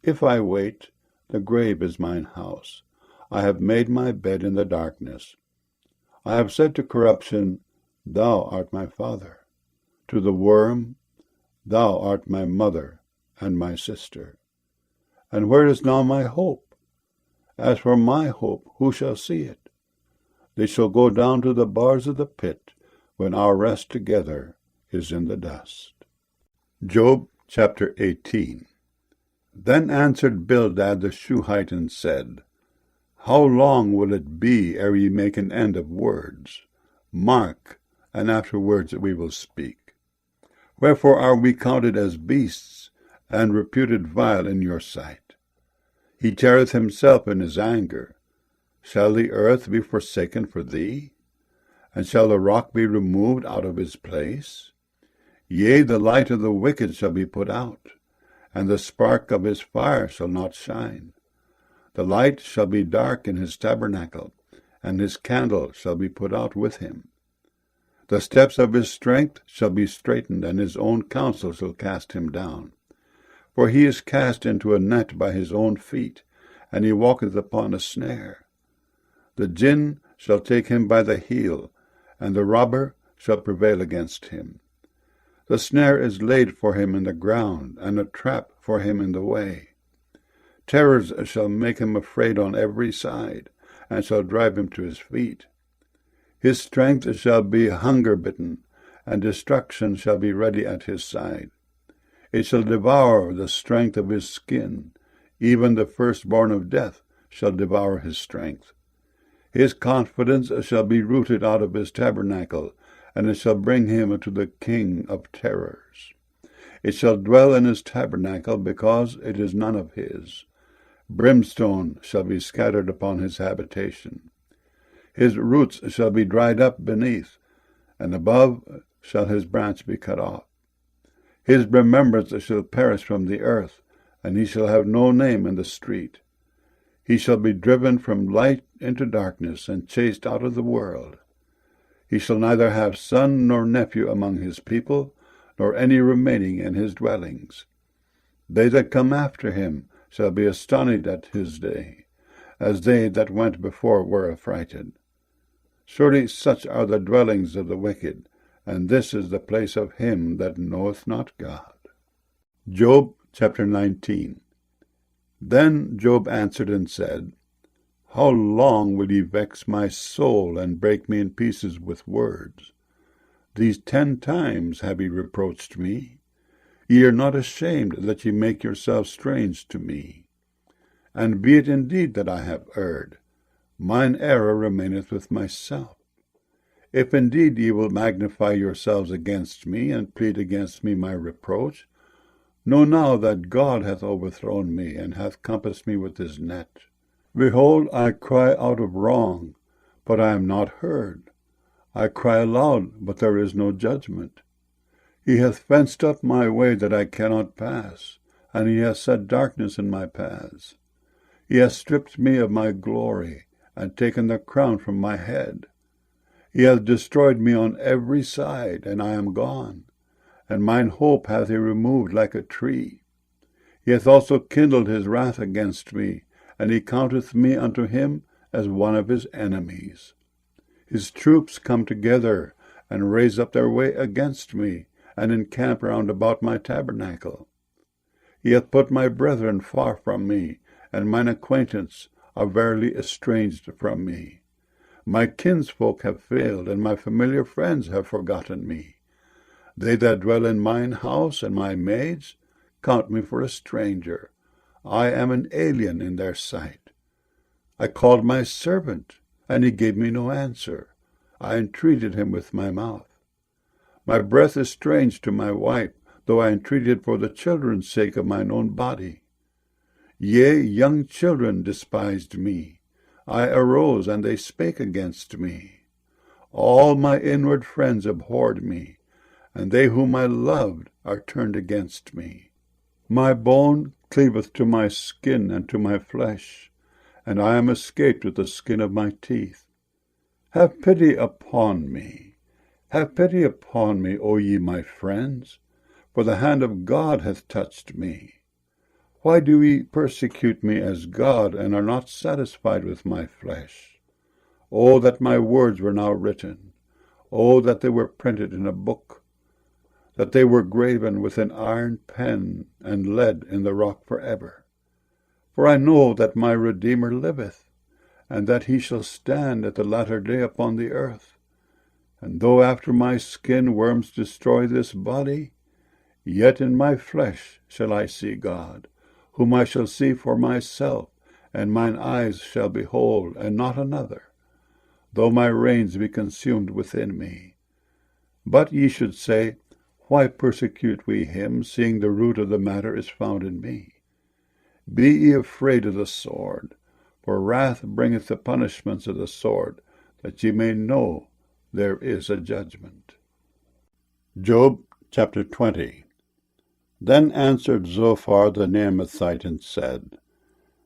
If I wait, the grave is mine house. I have made my bed in the darkness. I have said to corruption, Thou art my father. To the worm, Thou art my mother and my sister. And where is now my hope? As for my hope, who shall see it? They shall go down to the bars of the pit, when our rest together is in the dust. Job chapter 18. Then answered Bildad the Shuhite and said, How long will it be ere ye make an end of words? Mark, and afterwards we will speak. Wherefore are we counted as beasts, and reputed vile in your sight? He teareth himself in his anger. Shall the earth be forsaken for thee? And shall the rock be removed out of his place? Yea, the light of the wicked shall be put out, and the spark of his fire shall not shine. The light shall be dark in his tabernacle, and his candle shall be put out with him. The steps of his strength shall be straitened, and his own counsel shall cast him down. For he is cast into a net by his own feet, and he walketh upon a snare. The jinn shall take him by the heel, and the robber shall prevail against him. The snare is laid for him in the ground, and a trap for him in the way. Terrors shall make him afraid on every side, and shall drive him to his feet. His strength shall be hunger-bitten, and destruction shall be ready at his side. It shall devour the strength of his skin, even the firstborn of death shall devour his strength. His confidence shall be rooted out of his tabernacle, and it shall bring him to the king of terrors. It shall dwell in his tabernacle, because it is none of his. Brimstone shall be scattered upon his habitation. His roots shall be dried up beneath, and above shall his branch be cut off. His remembrance shall perish from the earth, and he shall have no name in the street. He shall be driven from light into darkness, and chased out of the world. He shall neither have son nor nephew among his people, nor any remaining in his dwellings. They that come after him shall be astonished at his day, as they that went before were affrighted. Surely such are the dwellings of the wicked, and this is the place of him that knoweth not God. Job chapter 19. Then Job answered and said, How long will ye vex my soul, and break me in pieces with words? These 10 times have ye reproached me. Ye are not ashamed that ye make yourselves strange to me. And be it indeed that I have erred, mine error remaineth with myself. If indeed ye will magnify yourselves against me, and plead against me my reproach, know now that God hath overthrown me, and hath compassed me with his net. Behold, I cry out of wrong, but I am not heard. I cry aloud, but there is no judgment. He hath fenced up my way that I cannot pass, and he hath set darkness in my paths. He hath stripped me of my glory, and taken the crown from my head. He hath destroyed me on every side, and I am gone, and mine hope hath he removed like a tree. He hath also kindled his wrath against me, and he counteth me unto him as one of his enemies. His troops come together, and raise up their way against me, and encamp round about my tabernacle. He hath put my brethren far from me, and mine acquaintance are verily estranged from me. My kinsfolk have failed, and my familiar friends have forgotten me. They that dwell in mine house, and my maids, count me for a stranger. I am an alien in their sight. I called my servant, and he gave me no answer. I entreated him with my mouth. My breath is strange to my wife, though I entreated for the children's sake of mine own body. Yea, young children despised me. I arose, and they spake against me. All my inward friends abhorred me, and they whom I loved are turned against me. My bone cleaveth to my skin and to my flesh, and I am escaped with the skin of my teeth. Have pity upon me. Have pity upon me, O ye my friends, for the hand of God hath touched me. Why do ye persecute me as God, and are not satisfied with my flesh? O that my words were now written! O that they were printed in a book! That they were graven with an iron pen, and lead in the rock forever. For I know that my Redeemer liveth, and that he shall stand at the latter day upon the earth. And though after my skin worms destroy this body, yet in my flesh shall I see God, whom I shall see for myself, and mine eyes shall behold, and not another, though my reins be consumed within me. But ye should say, Why persecute we him, seeing the root of the matter is found in me? Be ye afraid of the sword, for wrath bringeth the punishments of the sword, that ye may know there is a judgment. Job chapter 20. Then answered Zophar the Naamathite and said,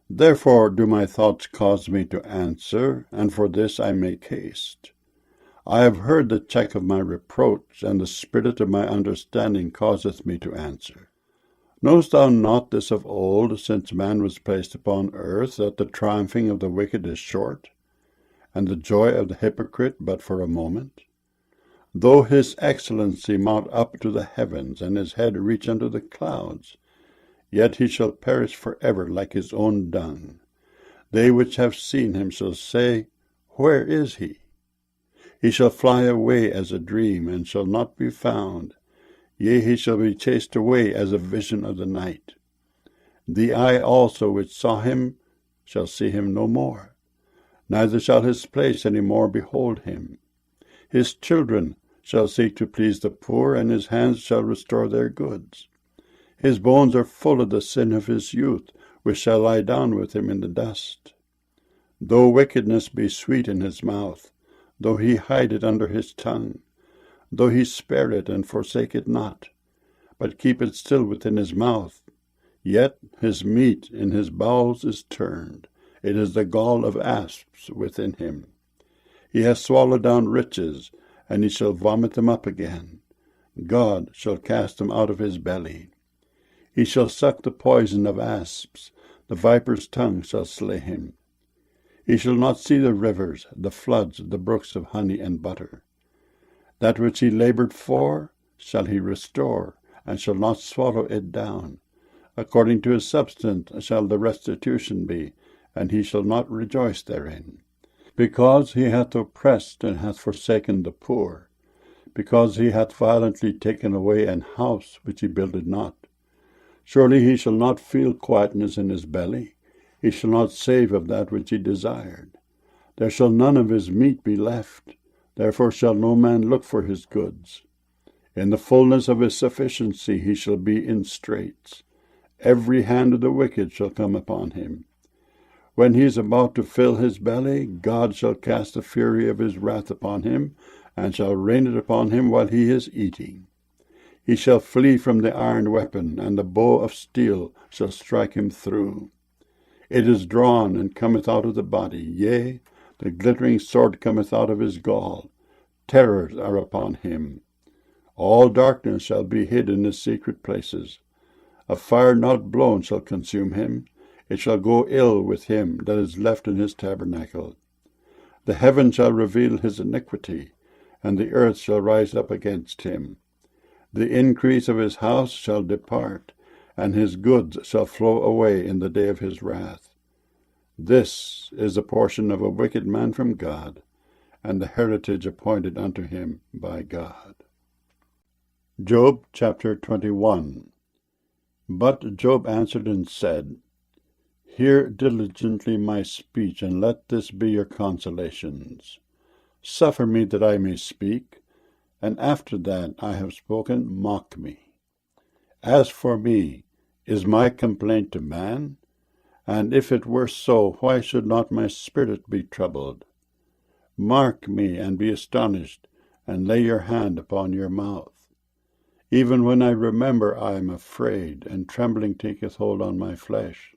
Therefore do my thoughts cause me to answer, and for this I make haste. I have heard the check of my reproach, and the spirit of my understanding causeth me to answer. Knowest thou not this of old, since man was placed upon earth, that the triumphing of the wicked is short, and the joy of the hypocrite but for a moment? Though his excellency mount up to the heavens, and his head reach unto the clouds, yet he shall perish forever like his own dung. They which have seen him shall say, Where is he? He shall fly away as a dream, and shall not be found. Yea, he shall be chased away as a vision of the night. The eye also which saw him shall see him no more, neither shall his place any more behold him. His children shall seek to please the poor, and his hands shall restore their goods. His bones are full of the sin of his youth, which shall lie down with him in the dust. Though wickedness be sweet in his mouth, though he hide it under his tongue, though he spare it and forsake it not, but keep it still within his mouth, yet his meat in his bowels is turned. It is the gall of asps within him. He has swallowed down riches, and he shall vomit them up again. God shall cast them out of his belly. He shall suck the poison of asps, the viper's tongue shall slay him. He shall not see the rivers, the floods, the brooks of honey and butter. That which he laboured for shall he restore, and shall not swallow it down. According to his substance shall the restitution be, and he shall not rejoice therein. Because he hath oppressed and hath forsaken the poor, because he hath violently taken away an house which he builded not. Surely he shall not feel quietness in his belly, he shall not save of that which he desired. There shall none of his meat be left, therefore shall no man look for his goods. In the fullness of his sufficiency he shall be in straits. Every hand of the wicked shall come upon him. When he is about to fill his belly, God shall cast the fury of his wrath upon him, and shall rain it upon him while he is eating. He shall flee from the iron weapon, and the bow of steel shall strike him through. It is drawn, and cometh out of the body, yea, the glittering sword cometh out of his gall. Terrors are upon him. All darkness shall be hid in his secret places. A fire not blown shall consume him. It shall go ill with him that is left in his tabernacle. The heaven shall reveal his iniquity, and the earth shall rise up against him. The increase of his house shall depart, and his goods shall flow away in the day of his wrath. This is the portion of a wicked man from God, and the heritage appointed unto him by God. Job chapter 21. But Job answered and said, Hear diligently my speech, and let this be your consolations. Suffer me that I may speak, and after that I have spoken, mock me. As for me, is my complaint to man? And if it were so, why should not my spirit be troubled? Mark me, and be astonished, and lay your hand upon your mouth. Even when I remember, I am afraid, and trembling taketh hold on my flesh.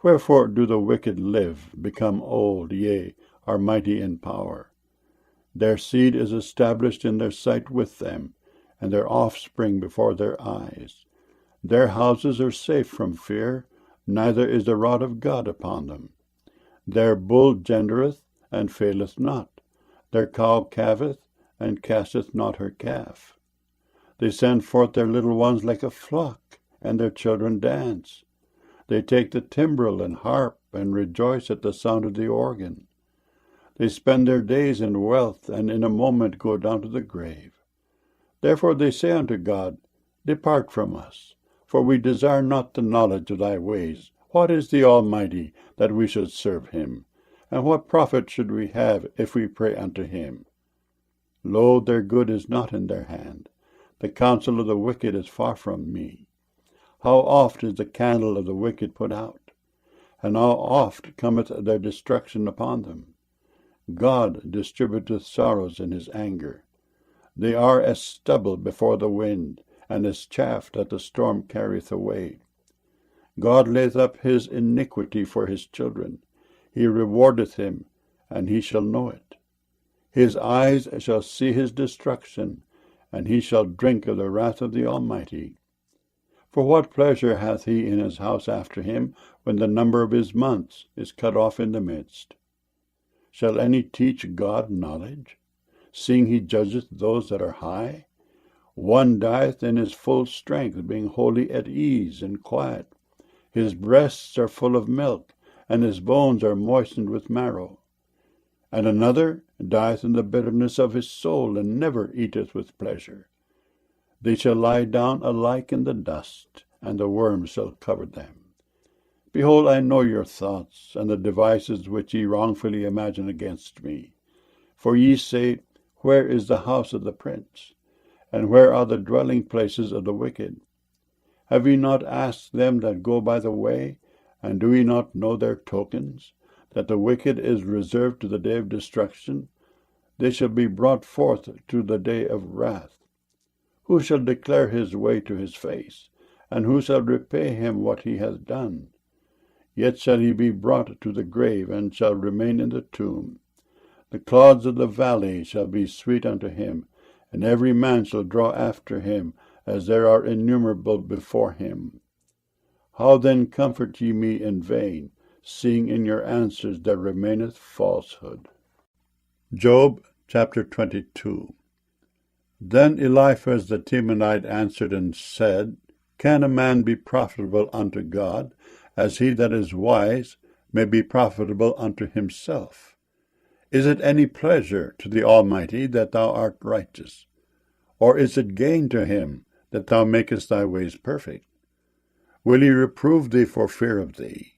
Wherefore do the wicked live, become old, yea, are mighty in power? Their seed is established in their sight with them, and their offspring before their eyes. Their houses are safe from fear, neither is the rod of God upon them. Their bull gendereth, and faileth not. Their cow calveth, and casteth not her calf. They send forth their little ones like a flock, and their children dance. They take the timbrel and harp, and rejoice at the sound of the organ. They spend their days in wealth, and in a moment go down to the grave. Therefore they say unto God, Depart from us, for we desire not the knowledge of thy ways. What is the Almighty, that we should serve him? And what profit should we have if we pray unto him? Lo, their good is not in their hand. The counsel of the wicked is far from me. How oft is the candle of the wicked put out? And how oft cometh their destruction upon them? God distributeth sorrows in his anger. They are as stubble before the wind, and as chaff that the storm carrieth away. God layeth up his iniquity for his children. He rewardeth him, and he shall know it. His eyes shall see his destruction, and he shall drink of the wrath of the Almighty. For what pleasure hath he in his house after him, when the number of his months is cut off in the midst? Shall any teach God knowledge, seeing he judgeth those that are high? One dieth in his full strength, being wholly at ease and quiet. His breasts are full of milk, and his bones are moistened with marrow. And another dieth in the bitterness of his soul, and never eateth with pleasure. They shall lie down alike in the dust, and the worms shall cover them. Behold, I know your thoughts, and the devices which ye wrongfully imagine against me. For ye say, Where is the house of the prince? And where are the dwelling places of the wicked? Have ye not asked them that go by the way? And do ye not know their tokens? That the wicked is reserved to the day of destruction? They shall be brought forth to the day of wrath. Who shall declare his way to his face? And who shall repay him what he hath done? Yet shall he be brought to the grave, and shall remain in the tomb. The clods of the valley shall be sweet unto him, and every man shall draw after him, as there are innumerable before him. How then comfort ye me in vain, seeing in your answers there remaineth falsehood? Job chapter 22. Then Eliphaz the Temanite answered and said, Can a man be profitable unto God, as he that is wise may be profitable unto himself? Is it any pleasure to the Almighty that thou art righteous? Or is it gain to him that thou makest thy ways perfect? Will he reprove thee for fear of thee?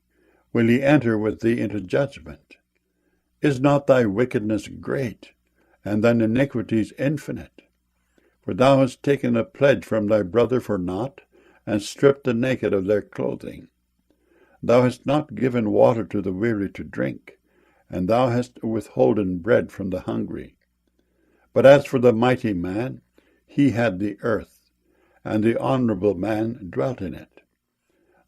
Will he enter with thee into judgment? Is not thy wickedness great, and thine iniquities infinite? For thou hast taken a pledge from thy brother for naught, and stripped the naked of their clothing. Thou hast not given water to the weary to drink, and thou hast withholden bread from the hungry. But as for the mighty man, he had the earth, and the honorable man dwelt in it.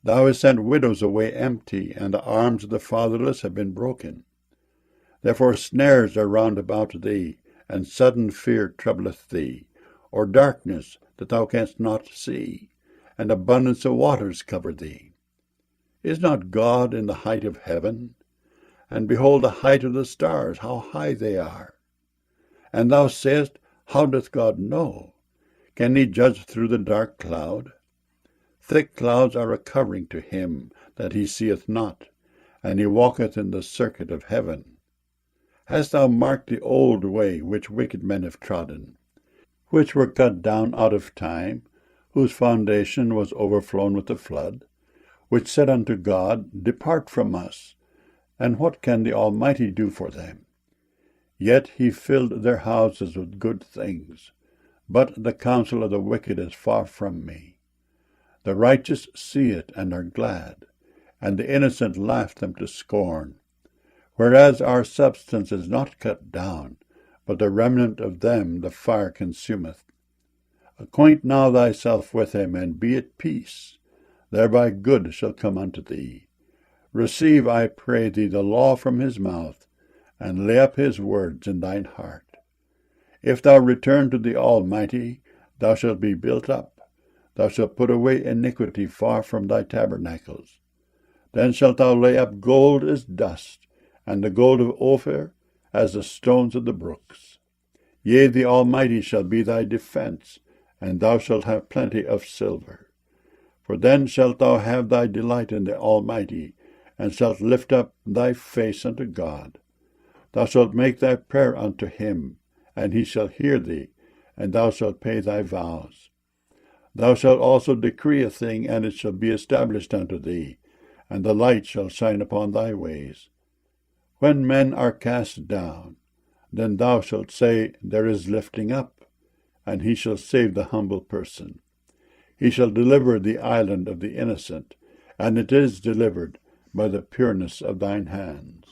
Thou hast sent widows away empty, and the arms of the fatherless have been broken. Therefore snares are round about thee, and sudden fear troubleth thee, or darkness that thou canst not see, and abundance of waters cover thee. Is not God in the height of heaven? And behold the height of the stars, how high they are. And thou sayest, How doth God know? Can he judge through the dark cloud? Thick clouds are a covering to him that he seeth not, and he walketh in the circuit of heaven. Hast thou marked the old way which wicked men have trodden, which were cut down out of time, whose foundation was overflown with the flood, which said unto God, Depart from us, and what can the Almighty do for them? Yet he filled their houses with good things, but the counsel of the wicked is far from me. The righteous see it and are glad, and the innocent laugh them to scorn. Whereas our substance is not cut down, but the remnant of them the fire consumeth. Acquaint now thyself with him, and be at peace. Thereby good shall come unto thee. Receive, I pray thee, the law from his mouth, and lay up his words in thine heart. If thou return to the Almighty, thou shalt be built up. Thou shalt put away iniquity far from thy tabernacles. Then shalt thou lay up gold as dust, and the gold of Ophir as the stones of the brooks. Yea, the Almighty shall be thy defence, and thou shalt have plenty of silver. For then shalt thou have thy delight in the Almighty, and shalt lift up thy face unto God. Thou shalt make thy prayer unto him, and he shall hear thee, and thou shalt pay thy vows. Thou shalt also decree a thing, and it shall be established unto thee, and the light shall shine upon thy ways. When men are cast down, then thou shalt say, There is lifting up, and he shall save the humble person. He shall deliver the island of the innocent, and it is delivered by the pureness of thine hands.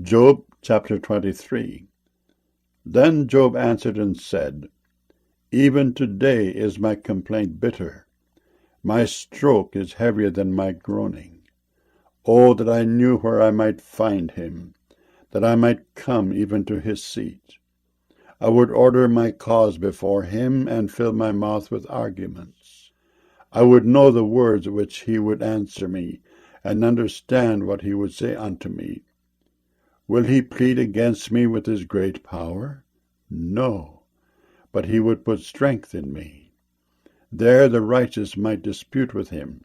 Job chapter 23. Then Job answered and said, Even today is my complaint bitter. My stroke is heavier than my groaning. Oh, that I knew where I might find him, that I might come even to his seat. I would order my cause before him, and fill my mouth with arguments. I would know the words which he would answer me, and understand what he would say unto me. Will he plead against me with his great power? No, but he would put strength in me. There the righteous might dispute with him.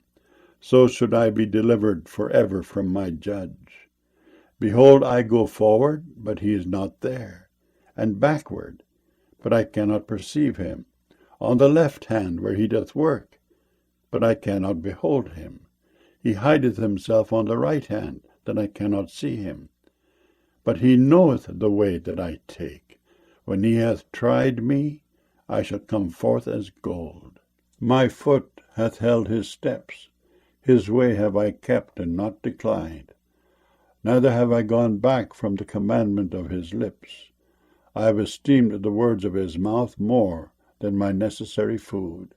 So should I be delivered forever from my judge. Behold, I go forward, but he is not there, and backward, but I cannot perceive him, on the left hand where he doth work, but I cannot behold him. He hideth himself on the right hand, that I cannot see him. But he knoweth the way that I take. When he hath tried me, I shall come forth as gold. My foot hath held his steps. His way have I kept and not declined. Neither have I gone back from the commandment of his lips. I have esteemed the words of his mouth more than my necessary food.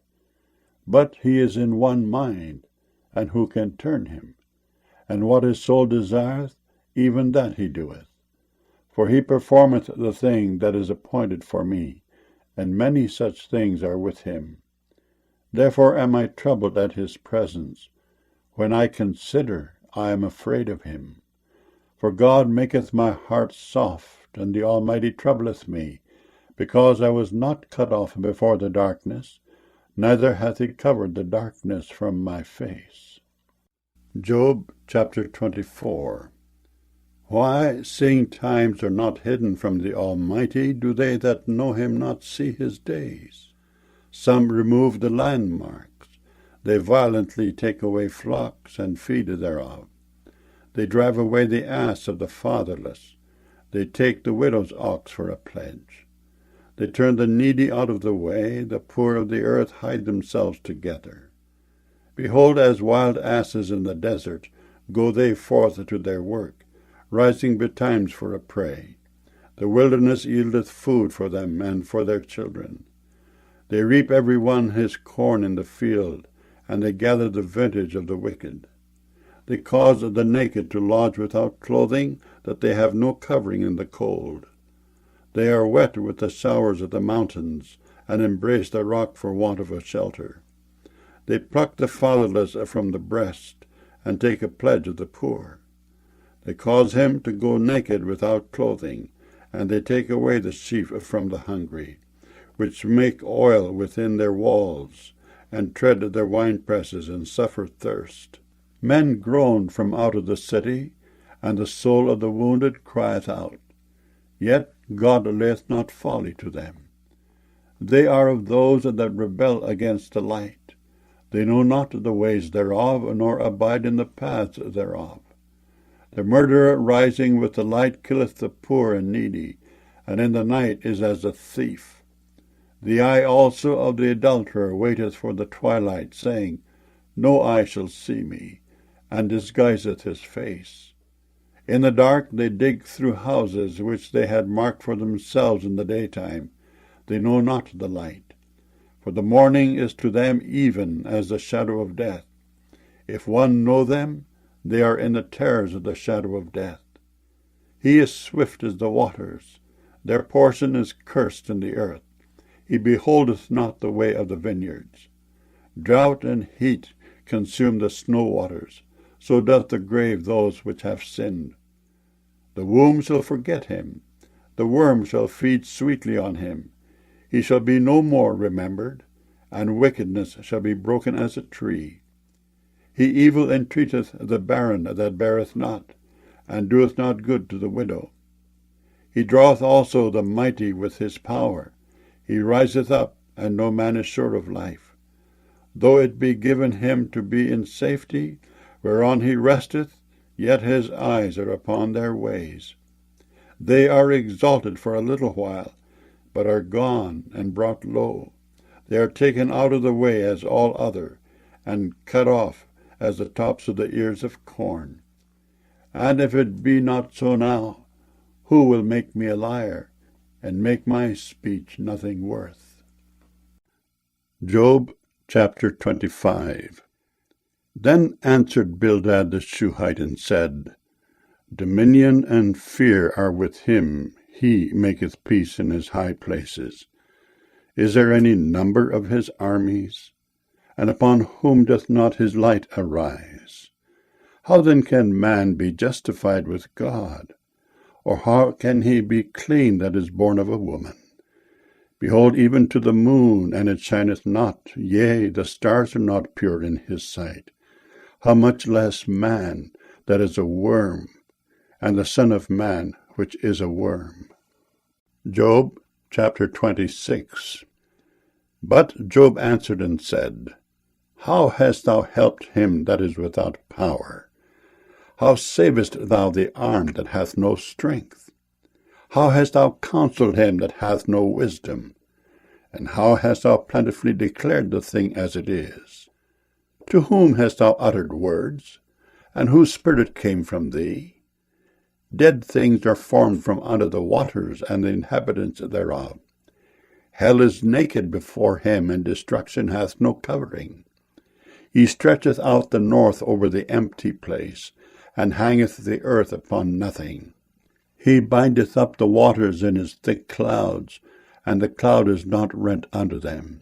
But he is in one mind, and who can turn him? And what his soul desireth, even that he doeth. For he performeth the thing that is appointed for me, and many such things are with him. Therefore am I troubled at his presence. When I consider, I am afraid of him. For God maketh my heart soft, and the Almighty troubleth me, because I was not cut off before the darkness, neither hath he covered the darkness from my face. Job chapter 24. Why, seeing times are not hidden from the Almighty, do they that know him not see his days? Some remove the landmarks. They violently take away flocks and feed thereof. They drive away the ass of the fatherless. They take the widow's ox for a pledge. They turn the needy out of the way. The poor of the earth hide themselves together. Behold, as wild asses in the desert, go they forth to their work, rising betimes for a prey. The wilderness yieldeth food for them and for their children. They reap every one his corn in the field, and they gather the vintage of the wicked. They cause the naked to lodge without clothing, that they have no covering in the cold. They are wet with the showers of the mountains, and embrace the rock for want of a shelter. They pluck the fatherless from the breast, and take a pledge of the poor. They cause him to go naked without clothing, and they take away the sheaf from the hungry, which make oil within their walls, and tread their winepresses, and suffer thirst. Men groan from out of the city, and the soul of the wounded crieth out. Yet God layeth not folly to them. They are of those that rebel against the light. They know not the ways thereof, nor abide in the paths thereof. The murderer rising with the light killeth the poor and needy, and in the night is as a thief. The eye also of the adulterer waiteth for the twilight, saying, No eye shall see me, and disguiseth his face. In the dark they dig through houses which they had marked for themselves in the daytime. They know not the light. For the morning is to them even as the shadow of death. If one know them, they are in the terrors of the shadow of death. He is swift as the waters. Their portion is cursed in the earth. He beholdeth not the way of the vineyards. Drought and heat consume the snow waters. So doth the grave those which have sinned. The womb shall forget him. The worm shall feed sweetly on him. He shall be no more remembered, and wickedness shall be broken as a tree. He evil entreateth the barren that beareth not, and doeth not good to the widow. He draweth also the mighty with his power. He riseth up, and no man is sure of life. Though it be given him to be in safety, whereon he resteth, yet his eyes are upon their ways. They are exalted for a little while, but are gone and brought low. They are taken out of the way as all other, and cut off as the tops of the ears of corn. And if it be not so now, who will make me a liar, and make my speech nothing worth? Job chapter 25. Then answered Bildad the Shuhite, and said, Dominion and fear are with him. He maketh peace in his high places. Is there any number of his armies? And upon whom doth not his light arise? How then can man be justified with God? Or how can he be clean that is born of a woman? Behold, even to the moon, and it shineth not, yea, the stars are not pure in his sight. How much less man that is a worm, and the Son of Man which is a worm? Job chapter 26. But Job answered and said, How hast thou helped him that is without power? How savest thou the arm that hath no strength? How hast thou counseled him that hath no wisdom? And how hast thou plentifully declared the thing as it is? To whom hast thou uttered words? And whose spirit came from thee? Dead things are formed from under the waters, and the inhabitants thereof. Hell is naked before him, and destruction hath no covering. He stretcheth out the north over the empty place, and hangeth the earth upon nothing. He bindeth up the waters in his thick clouds, and the cloud is not rent under them.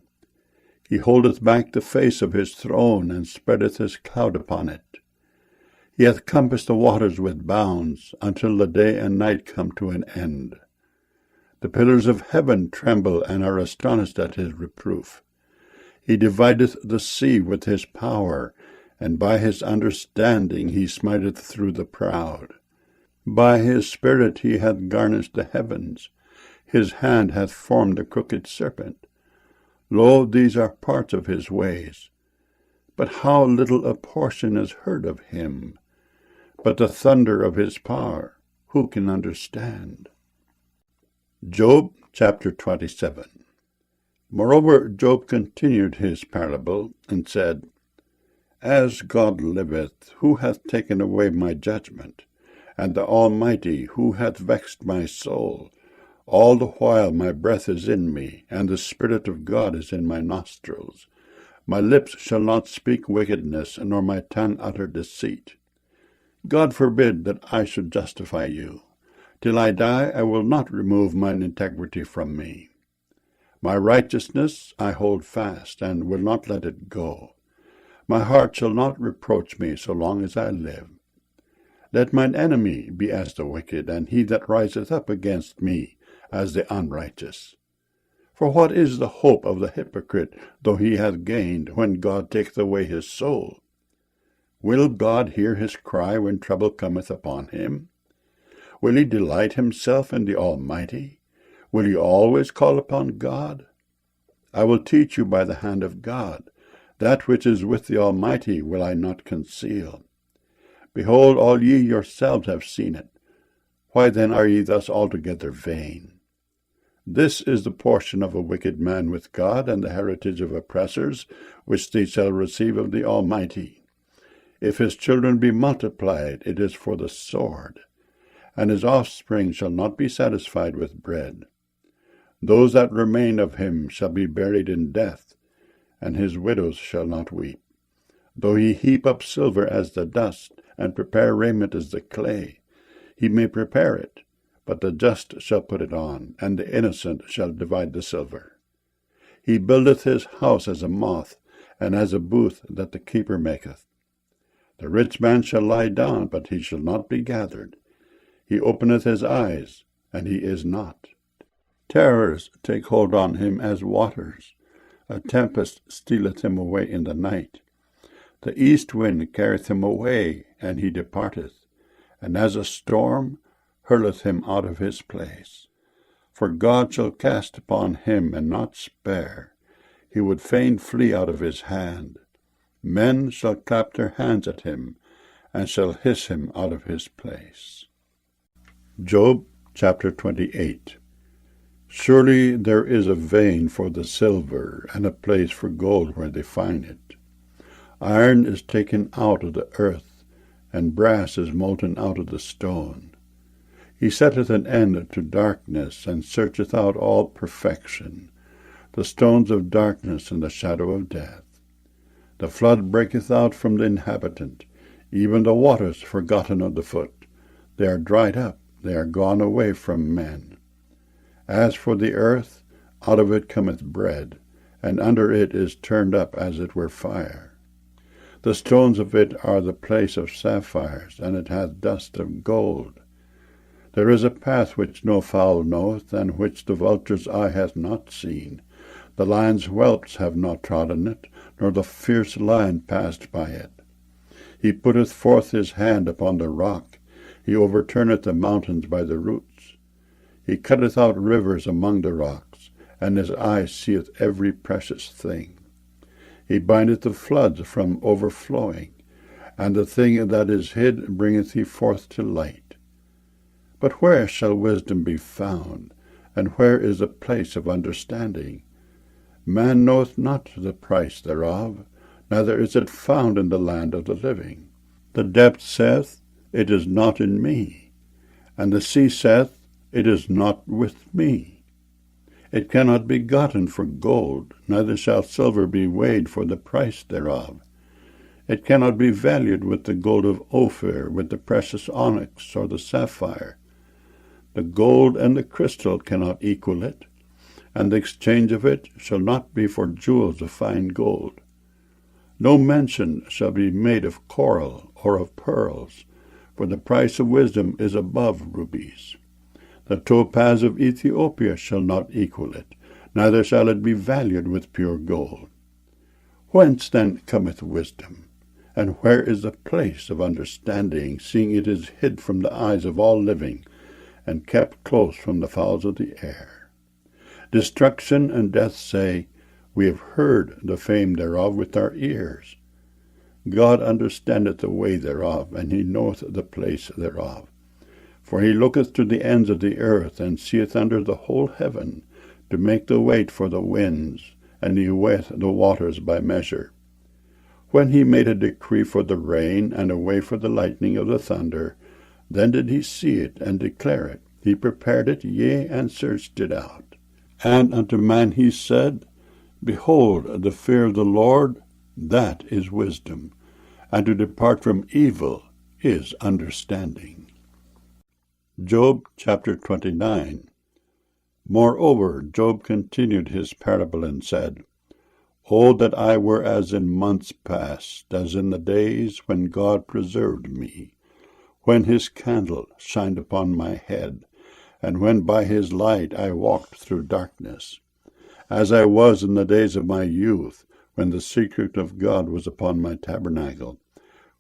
He holdeth back the face of his throne, and spreadeth his cloud upon it. He hath compassed the waters with bounds, until the day and night come to an end. The pillars of heaven tremble and are astonished at his reproof. He divideth the sea with his power, and by his understanding he smiteth through the proud. By his spirit he hath garnished the heavens. His hand hath formed the crooked serpent. Lo, these are parts of his ways. But how little a portion is heard of him! But the thunder of his power, who can understand? Job chapter 27. Moreover, Job continued his parable, and said, As God liveth, who hath taken away my judgment? And the Almighty, who hath vexed my soul? All the while my breath is in me, and the Spirit of God is in my nostrils. My lips shall not speak wickedness, nor my tongue utter deceit. God forbid that I should justify you. Till I die, I will not remove mine integrity from me. My righteousness I hold fast, and will not let it go. My heart shall not reproach me so long as I live. Let mine enemy be as the wicked, and he that riseth up against me as the unrighteous. For what is the hope of the hypocrite, though he hath gained, when God taketh away his soul? Will God hear his cry when trouble cometh upon him? Will he delight himself in the Almighty? Will he always call upon God? I will teach you by the hand of God. That which is with the Almighty will I not conceal. Behold, all ye yourselves have seen it. Why then are ye thus altogether vain? This is the portion of a wicked man with God, and the heritage of oppressors, which they shall receive of the Almighty. If his children be multiplied, it is for the sword, and his offspring shall not be satisfied with bread. Those that remain of him shall be buried in death, and his widows shall not weep. Though he heap up silver as the dust, and prepare raiment as the clay, he may prepare it, but the just shall put it on, and the innocent shall divide the silver. He buildeth his house as a moth, and as a booth that the keeper maketh. The rich man shall lie down, but he shall not be gathered. He openeth his eyes, and he is not. Terrors take hold on him as waters. A tempest stealeth him away in the night. The east wind carrieth him away, and he departeth, and as a storm hurleth him out of his place. For God shall cast upon him, and not spare. He would fain flee out of his hand. Men shall clap their hands at him, and shall hiss him out of his place. Job chapter 28. Surely there is a vein for the silver, and a place for gold where they find it. Iron is taken out of the earth, and brass is molten out of the stone. He setteth an end to darkness, and searcheth out all perfection, the stones of darkness and the shadow of death. The flood breaketh out from the inhabitant, even the waters forgotten of the foot. They are dried up, they are gone away from men. As for the earth, out of it cometh bread, and under it is turned up as it were fire. The stones of it are the place of sapphires, and it hath dust of gold. There is a path which no fowl knoweth, and which the vulture's eye hath not seen. The lion's whelps have not trodden it, nor the fierce lion passed by it. He putteth forth his hand upon the rock. He overturneth the mountains by the roots. He cutteth out rivers among the rocks, and his eye seeth every precious thing. He bindeth the floods from overflowing, and the thing that is hid bringeth he forth to light. But where shall wisdom be found, and where is the place of understanding? Man knoweth not the price thereof, neither is it found in the land of the living. The depth saith, It is not in me, and the sea saith, It is not with me. It cannot be gotten for gold, neither shall silver be weighed for the price thereof. It cannot be valued with the gold of Ophir, with the precious onyx or the sapphire. The gold and the crystal cannot equal it, and the exchange of it shall not be for jewels of fine gold. No mention shall be made of coral or of pearls, for the price of wisdom is above rubies. The topaz of Ethiopia shall not equal it, neither shall it be valued with pure gold. Whence then cometh wisdom? And where is the place of understanding, seeing it is hid from the eyes of all living, and kept close from the fowls of the air? Destruction and death say, We have heard the fame thereof with our ears. God understandeth the way thereof, and he knoweth the place thereof. For he looketh to the ends of the earth, and seeth under the whole heaven, to make the weight for the winds, and he weigheth the waters by measure. When he made a decree for the rain, and a way for the lightning of the thunder, then did he see it, and declare it. He prepared it, yea, and searched it out. And unto man he said, Behold, the fear of the Lord, that is wisdom, and to depart from evil is understanding. Job chapter 29. Moreover, Job continued his parable and said, O that I were as in months past, as in the days when God preserved me, when his candle shined upon my head, and when by his light I walked through darkness, as I was in the days of my youth, when the secret of God was upon my tabernacle,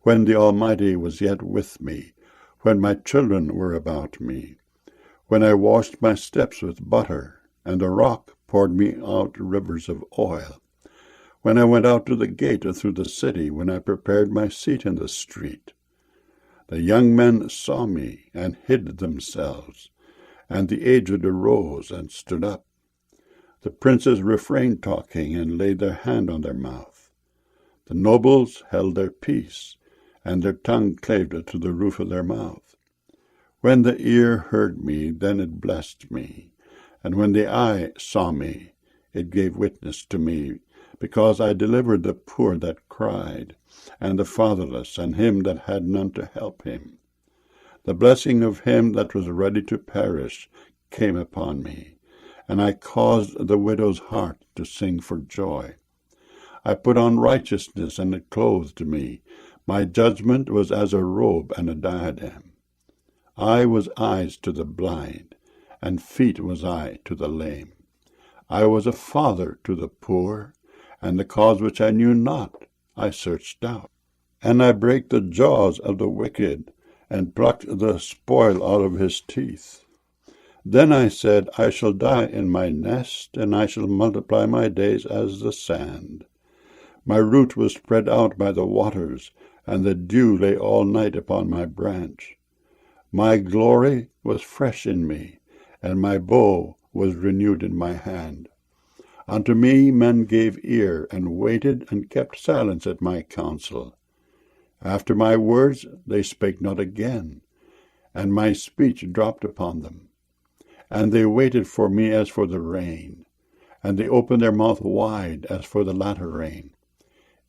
when the Almighty was yet with me, when my children were about me, when I washed my steps with butter, and the rock poured me out rivers of oil, when I went out to the gate through the city, when I prepared my seat in the street. The young men saw me, and hid themselves, and the aged arose and stood up. The princes refrained talking, and laid their hand on their mouth. The nobles held their peace, and their tongue clave to the roof of their mouth. When the ear heard me, then it blessed me, and when the eye saw me, it gave witness to me, because I delivered the poor that cried, and the fatherless, and him that had none to help him. The blessing of him that was ready to perish came upon me, and I caused the widow's heart to sing for joy. I put on righteousness, and it clothed me. My judgment was as a robe and a diadem. I was eyes to the blind, and feet was I to the lame. I was a father to the poor, and the cause which I knew not I searched out. And I brake the jaws of the wicked, and plucked the spoil out of his teeth. Then I said, I shall die in my nest, and I shall multiply my days as the sand. My root was spread out by the waters, and the dew lay all night upon my branch. My glory was fresh in me, and my bow was renewed in my hand. Unto me men gave ear, and waited, and kept silence at my counsel. After my words they spake not again, and my speech dropped upon them. And they waited for me as for the rain, and they opened their mouth wide as for the latter rain.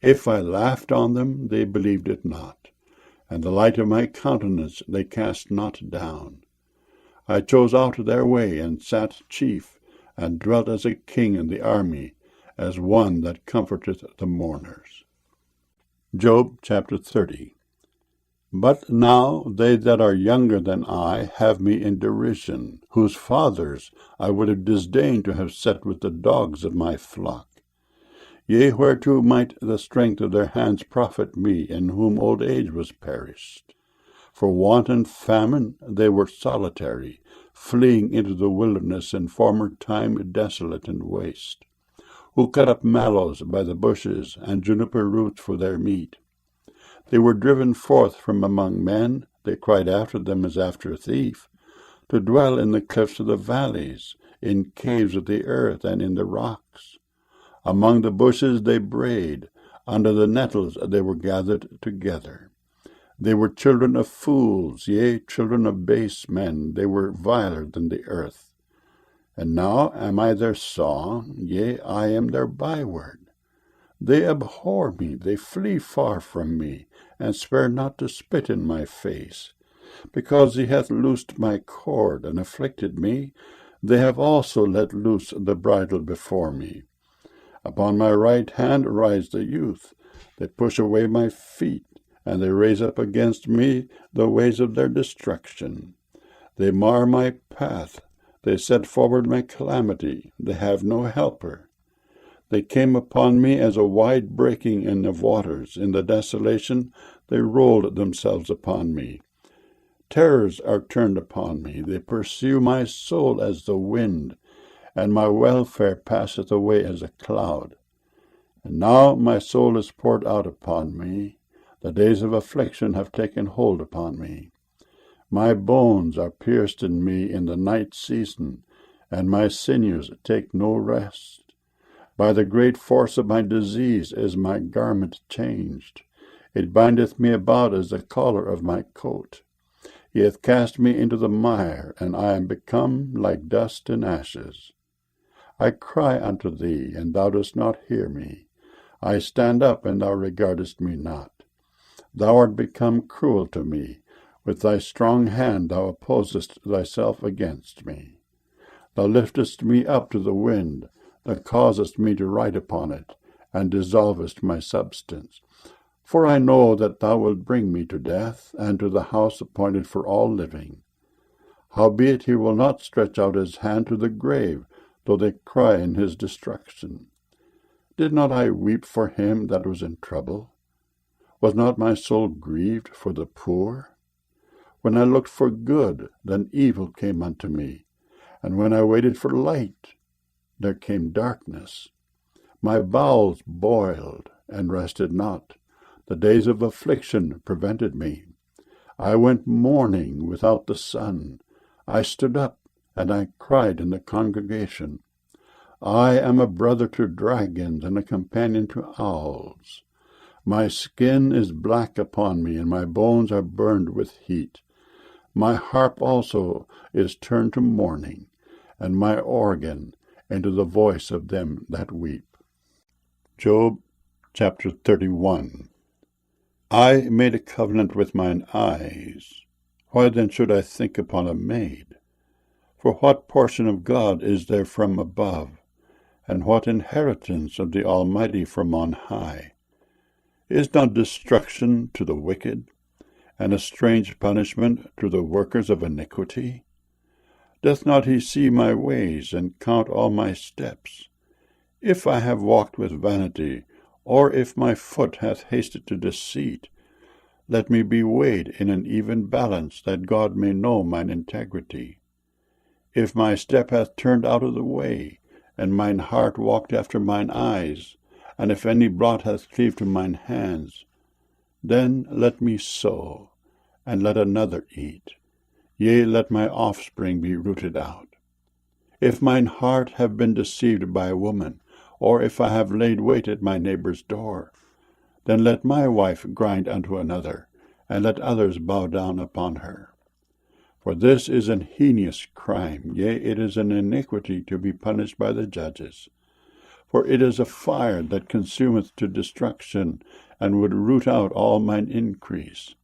If I laughed on them, they believed it not, and the light of my countenance they cast not down. I chose out their way, and sat chief, and dwelt as a king in the army, as one that comforteth the mourners. Job chapter 30. But now they that are younger than I have me in derision, whose fathers I would have disdained to have set with the dogs of my flock. Yea, whereto might the strength of their hands profit me, in whom old age was perished? For want and famine they were solitary, fleeing into the wilderness in former time desolate and waste, who cut up mallows by the bushes, and juniper roots for their meat. They were driven forth from among men, they cried after them as after a thief, to dwell in the cliffs of the valleys, in caves of the earth, and in the rocks. Among the bushes they brayed, under the nettles they were gathered together. They were children of fools, yea, children of base men, they were viler than the earth. And now am I their song, yea, I am their byword. They abhor me, they flee far from me, and spare not to spit in my face. Because he hath loosed my cord, and afflicted me, they have also let loose the bridle before me. Upon my right hand rise the youth. They push away my feet, and they raise up against me the ways of their destruction. They mar my path. They set forward my calamity. They have no helper. They came upon me as a wide breaking in of waters. In the desolation they rolled themselves upon me. Terrors are turned upon me. They pursue my soul as the wind, and my welfare passeth away as a cloud. And now my soul is poured out upon me. The days of affliction have taken hold upon me. My bones are pierced in me in the night season, and my sinews take no rest. By the great force of my disease is my garment changed. It bindeth me about as the collar of my coat. He hath cast me into the mire, and I am become like dust and ashes. I cry unto thee, and thou dost not hear me. I stand up, and thou regardest me not. Thou art become cruel to me. With thy strong hand thou opposest thyself against me. Thou liftest me up to the wind, thou causest me to ride upon it, and dissolvest my substance. For I know that thou wilt bring me to death, and to the house appointed for all living. Howbeit he will not stretch out his hand to the grave, though they cry in his destruction. Did not I weep for him that was in trouble? Was not my soul grieved for the poor? When I looked for good, then evil came unto me, and when I waited for light, there came darkness. My bowels boiled, and rested not. The days of affliction prevented me. I went mourning without the sun. I stood up, and I cried in the congregation. I am a brother to dragons, and a companion to owls. My skin is black upon me, and my bones are burned with heat. My harp also is turned to mourning, and my organ into the voice of them that weep. Job chapter 31. I made a covenant with mine eyes. Why then should I think upon a maid? For what portion of God is there from above, and what inheritance of the Almighty from on high? Is not destruction to the wicked, and a strange punishment to the workers of iniquity? Doth not he see my ways, and count all my steps? If I have walked with vanity, or if my foot hath hasted to deceit, let me be weighed in an even balance, that God may know mine integrity. If my step hath turned out of the way, and mine heart walked after mine eyes, and if any blot hath cleaved to mine hands, then let me sow, and let another eat. Yea, let my offspring be rooted out. If mine heart have been deceived by a woman, or if I have laid wait at my neighbor's door, then let my wife grind unto another, and let others bow down upon her. For this is an heinous crime, yea, it is an iniquity to be punished by the judges. For it is a fire that consumeth to destruction, and would root out all mine increase.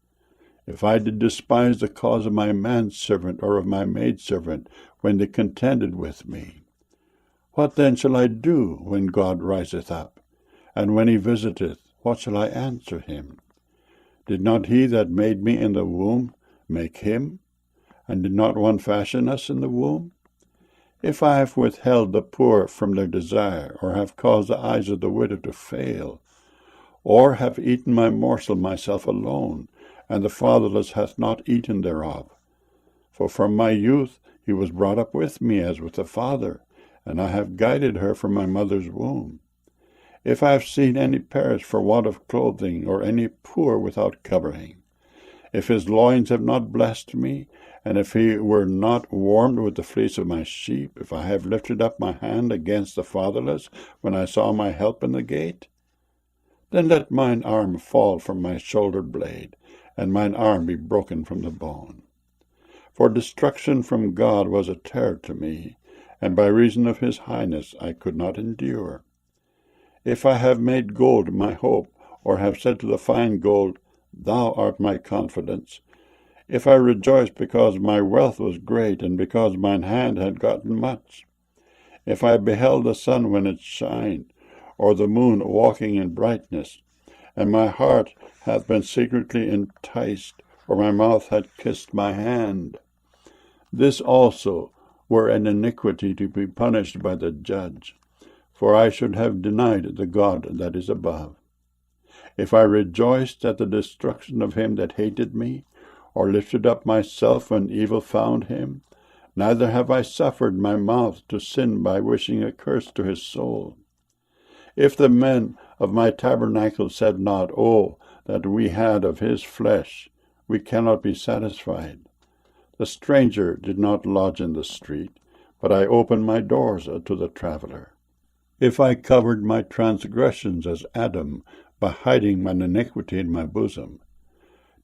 If I did despise the cause of my manservant or of my maidservant, when they contended with me, what then shall I do when God riseth up? And when he visiteth, what shall I answer him? Did not he that made me in the womb make him? And did not one fashion us in the womb? If I have withheld the poor from their desire, or have caused the eyes of the widow to fail, or have eaten my morsel myself alone, and the fatherless hath not eaten thereof. For from my youth he was brought up with me as with a father, and I have guided her from my mother's womb. If I have seen any perish for want of clothing, or any poor without covering, if his loins have not blessed me, and if he were not warmed with the fleece of my sheep, if I have lifted up my hand against the fatherless, when I saw my help in the gate, then let mine arm fall from my shoulder blade, and mine arm be broken from the bone. For destruction from God was a terror to me, and by reason of his highness I could not endure. If I have made gold my hope, or have said to the fine gold, Thou art my confidence, If I rejoiced because my wealth was great, and because mine hand had gotten much, if I beheld the sun when it shined, or the moon walking in brightness, and my heart hath been secretly enticed, or my mouth had kissed my hand, this also were an iniquity to be punished by the judge, for I should have denied the God that is above. If I rejoiced at the destruction of him that hated me, or lifted up myself when evil found him, neither have I suffered my mouth to sin by wishing a curse to his soul. If the men of my tabernacle said not, Oh, that we had of his flesh, we cannot be satisfied. The stranger did not lodge in the street, but I opened my doors to the traveler. If I covered my transgressions as Adam, by hiding mine iniquity in my bosom,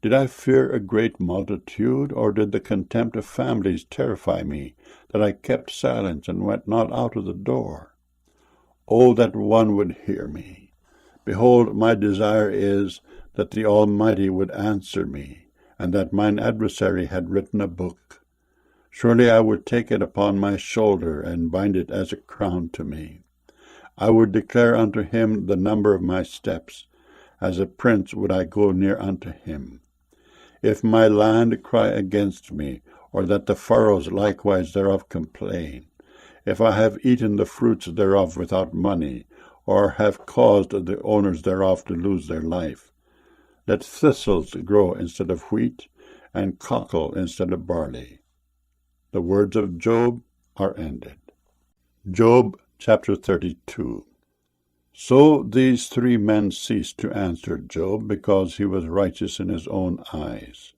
did I fear a great multitude, or did the contempt of families terrify me, that I kept silence and went not out of the door? Oh, that one would hear me! Behold, my desire is that the Almighty would answer me, and that mine adversary had written a book. Surely I would take it upon my shoulder, and bind it as a crown to me. I would declare unto him the number of my steps. As a prince would I go near unto him. If my land cry against me, or that the furrows likewise thereof complain, if I have eaten the fruits thereof without money, or have caused the owners thereof to lose their life, let thistles grow instead of wheat, and cockle instead of barley. The words of Job are ended. Job chapter 32. So these three men ceased to answer Job, because he was righteous in his own eyes.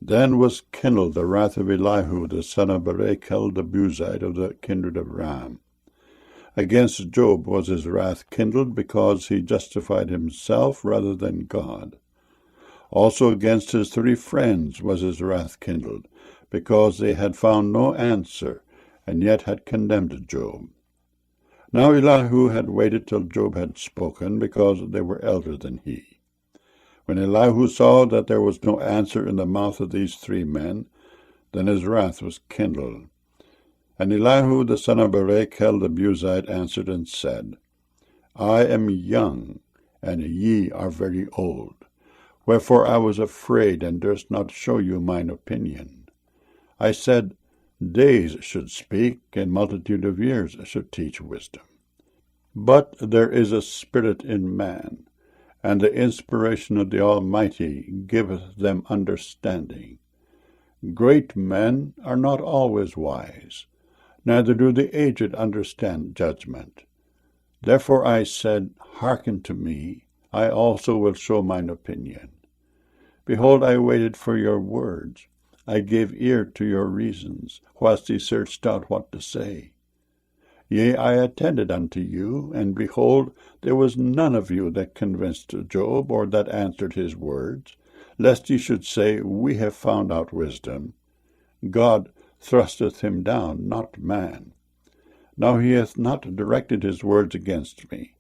Then was kindled the wrath of Elihu the son of Barachel the Buzite of the kindred of Ram. Against Job was his wrath kindled, because he justified himself rather than God. Also against his three friends was his wrath kindled, because they had found no answer, and yet had condemned Job. Now Elihu had waited till Job had spoken, because they were elder than he. When Elihu saw that there was no answer in the mouth of these three men, then his wrath was kindled. And Elihu the son of Barachel the Buzite answered and said, I am young, and ye are very old. Wherefore I was afraid, and durst not show you mine opinion. I said, Days should speak, and multitude of years should teach wisdom. But there is a spirit in man, and the inspiration of the Almighty giveth them understanding. Great men are not always wise, neither do the aged understand judgment. Therefore I said, Hearken to me, I also will show mine opinion. Behold, I waited for your words. I gave ear to your reasons, whilst ye searched out what to say. Yea, I attended unto you, and behold, there was none of you that convinced Job, or that answered his words, lest ye should say, We have found out wisdom. God thrusteth him down, not man. Now he hath not directed his words against me,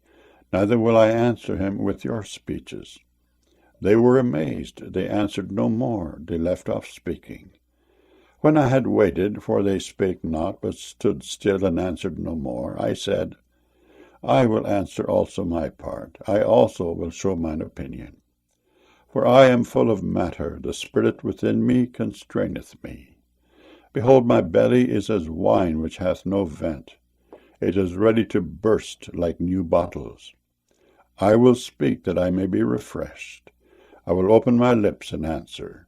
neither will I answer him with your speeches. They were amazed, they answered no more, they left off speaking. When I had waited, for they spake not, but stood still and answered no more, I said, I will answer also my part, I also will show mine opinion. For I am full of matter, the spirit within me constraineth me. Behold, my belly is as wine which hath no vent. It is ready to burst like new bottles. I will speak that I may be refreshed. I will open my lips and answer.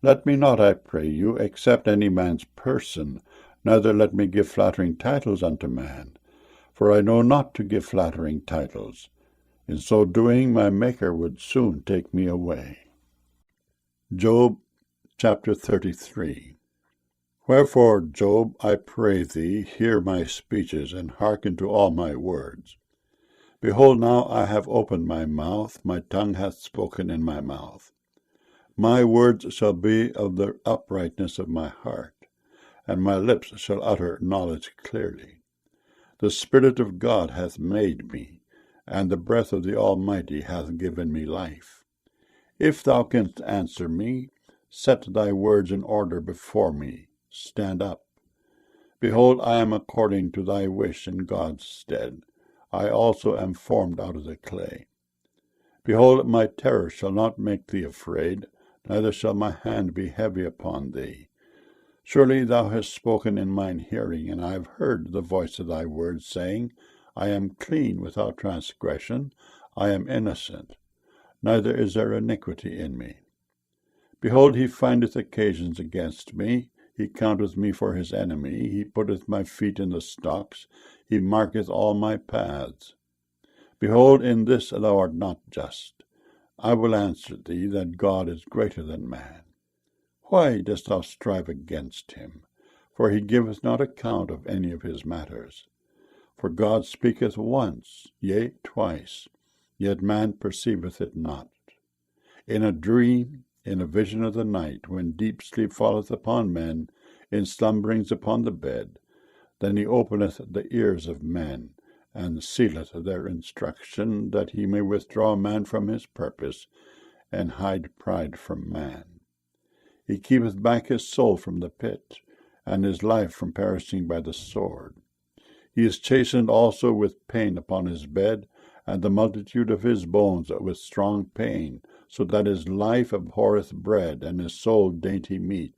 Let me not, I pray you, accept any man's person, neither let me give flattering titles unto man. For I know not to give flattering titles. In so doing, my Maker would soon take me away. Job chapter 33. Wherefore, Job, I pray thee, hear my speeches, and hearken to all my words. Behold, now I have opened my mouth, my tongue hath spoken in my mouth. My words shall be of the uprightness of my heart, and my lips shall utter knowledge clearly. The Spirit of God hath made me, and the breath of the Almighty hath given me life. If thou canst answer me, Set thy words in order before me. Stand up. Behold, I am according to thy wish in God's stead. I also am formed out of the clay. Behold, my terror shall not make thee afraid, neither shall my hand be heavy upon thee. Surely thou hast spoken in mine hearing, and I have heard the voice of thy words, saying, I am clean without transgression, I am innocent, neither is there iniquity in me. Behold, he findeth occasions against me, he counteth me for his enemy, he putteth my feet in the stocks, he marketh all my paths. Behold, in this thou art not just. I will answer thee that God is greater than man. Why dost thou strive against him? For he giveth not account of any of his matters. For God speaketh once, yea, twice, yet man perceiveth it not. In a dream, in a vision of the night, when deep sleep falleth upon men, in slumberings upon the bed, then he openeth the ears of men, and sealeth their instruction, that he may withdraw man from his purpose, and hide pride from man. He keepeth back his soul from the pit, and his life from perishing by the sword. He is chastened also with pain upon his bed, and the multitude of his bones with strong pain, so that his life abhorreth bread, and his soul dainty meat.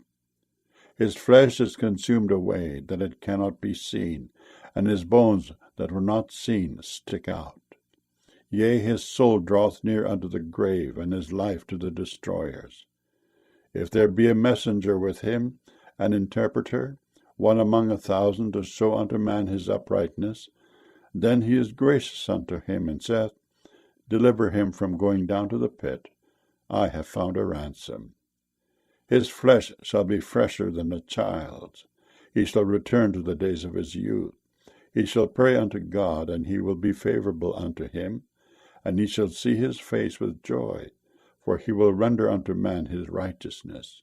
His flesh is consumed away, that it cannot be seen, and his bones that were not seen stick out. Yea, his soul draweth near unto the grave, and his life to the destroyers. If there be a messenger with him, an interpreter, one among 1,000 to show unto man his uprightness, then he is gracious unto him, and saith, Deliver him from going down to the pit. I have found a ransom. His flesh shall be fresher than a child's. He shall return to the days of his youth. He shall pray unto God, and he will be favorable unto him, and he shall see his face with joy, for he will render unto man his righteousness.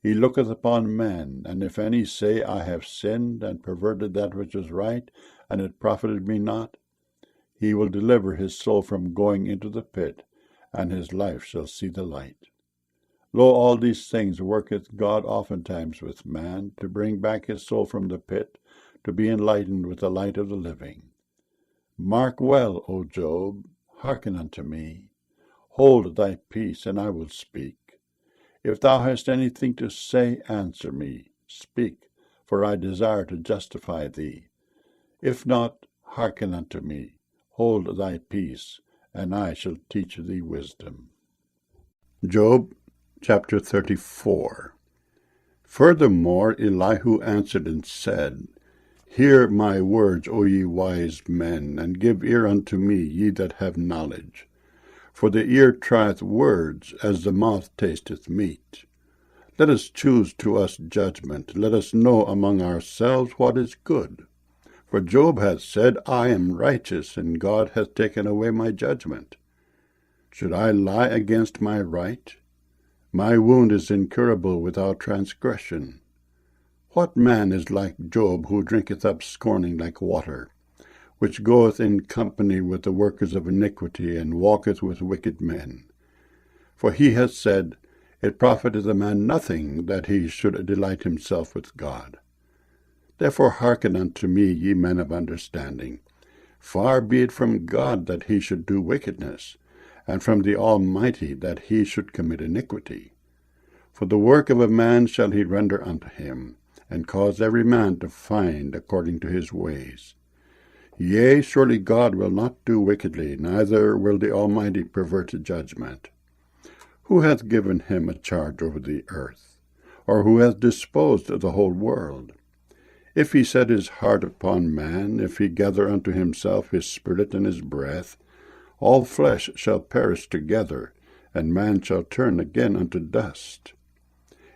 He looketh upon men, and if any say, I have sinned, and perverted that which is right, and it profited me not, he will deliver his soul from going into the pit, and his life shall see the light. Lo, all these things worketh God oftentimes with man, to bring back his soul from the pit, to be enlightened with the light of the living. Mark well, O Job, hearken unto me. Hold thy peace, and I will speak. If thou hast anything to say, answer me. Speak, for I desire to justify thee. If not, hearken unto me. Hold thy peace, and I shall teach thee wisdom. Job chapter 34. Furthermore Elihu answered and said, Hear my words, O ye wise men, and give ear unto me, ye that have knowledge. For the ear trieth words, as the mouth tasteth meat. Let us choose to us judgment, let us know among ourselves what is good. For Job hath said, I am righteous, and God hath taken away my judgment. Should I lie against my right? My wound is incurable without transgression. What man is like Job, who drinketh up scorning like water, which goeth in company with the workers of iniquity, and walketh with wicked men? For he hath said, It profiteth a man nothing that he should delight himself with God. Therefore hearken unto me, ye men of understanding. Far be it from God that he should do wickedness, and from the Almighty that he should commit iniquity. For the work of a man shall he render unto him, and cause every man to find according to his ways. Yea, surely God will not do wickedly, neither will the Almighty pervert judgment. Who hath given him a charge over the earth? Or who hath disposed of the whole world? If he set his heart upon man, if he gather unto himself his spirit and his breath, all flesh shall perish together, and man shall turn again unto dust.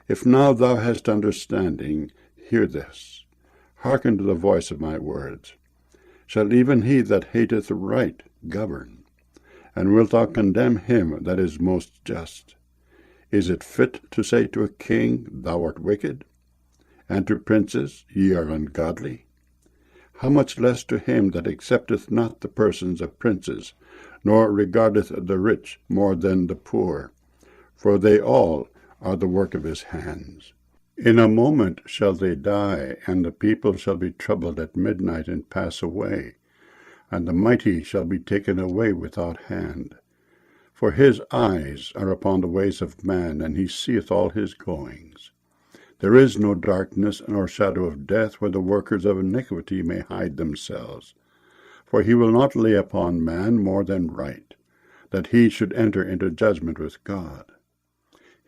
If now thou hast understanding, hear this. Hearken to the voice of my words. Shall even he that hateth right govern? And wilt thou condemn him that is most just? Is it fit to say to a king, Thou art wicked? And to princes, Ye are ungodly? How much less to him that accepteth not the persons of princes, nor regardeth the rich more than the poor? For they all are the work of his hands. In a moment shall they die, and the people shall be troubled at midnight and pass away, and the mighty shall be taken away without hand. For his eyes are upon the ways of man, and he seeth all his goings. There is no darkness nor shadow of death where the workers of iniquity may hide themselves. For he will not lay upon man more than right, that he should enter into judgment with God.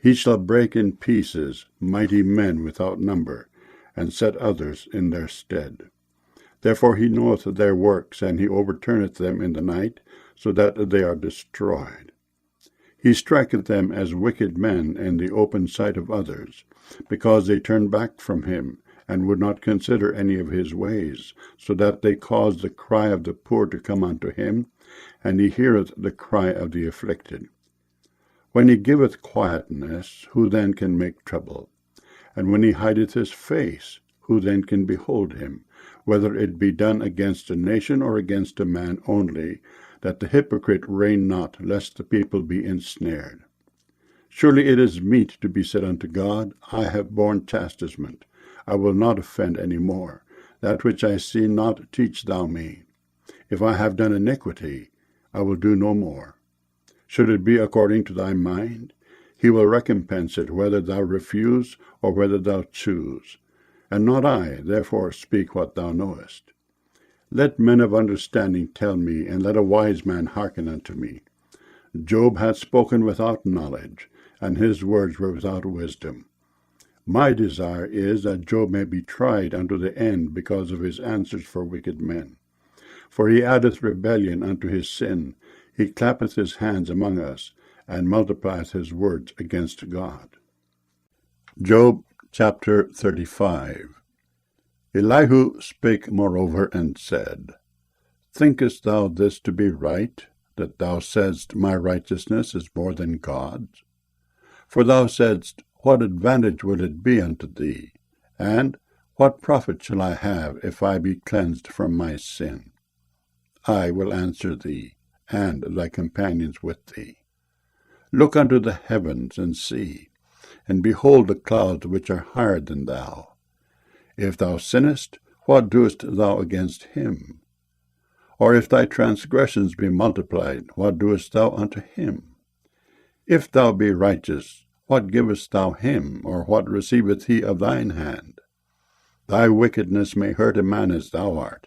He shall break in pieces mighty men without number, and set others in their stead. Therefore he knoweth their works, and he overturneth them in the night, so that they are destroyed. He striketh them as wicked men in the open sight of others, because they turned back from him, and would not consider any of his ways, so that they caused the cry of the poor to come unto him, and he heareth the cry of the afflicted. When he giveth quietness, who then can make trouble? And when he hideth his face, who then can behold him? Whether it be done against a nation or against a man only, that the hypocrite reign not, lest the people be ensnared. Surely it is meet to be said unto God, I have borne chastisement, I will not offend any more. That which I see not teach thou me. If I have done iniquity, I will do no more. Should it be according to thy mind, he will recompense it, whether thou refuse or whether thou choose. And not I, therefore speak what thou knowest. Let men of understanding tell me, and let a wise man hearken unto me. Job hath spoken without knowledge, and his words were without wisdom. My desire is that Job may be tried unto the end because of his answers for wicked men. For he addeth rebellion unto his sin, he clappeth his hands among us, and multiplieth his words against God. Job chapter 35. Elihu spake moreover and said, Thinkest thou this to be right, that thou saidst, My righteousness is more than God's? For thou saidst, What advantage will it be unto thee? And what profit shall I have if I be cleansed from my sin? I will answer thee, and thy companions with thee. Look unto the heavens, and see, and behold the clouds which are higher than thou. If thou sinnest, what doest thou against him? Or if thy transgressions be multiplied, what doest thou unto him? If thou be righteous, what givest thou him, or what receiveth he of thine hand? Thy wickedness may hurt a man as thou art,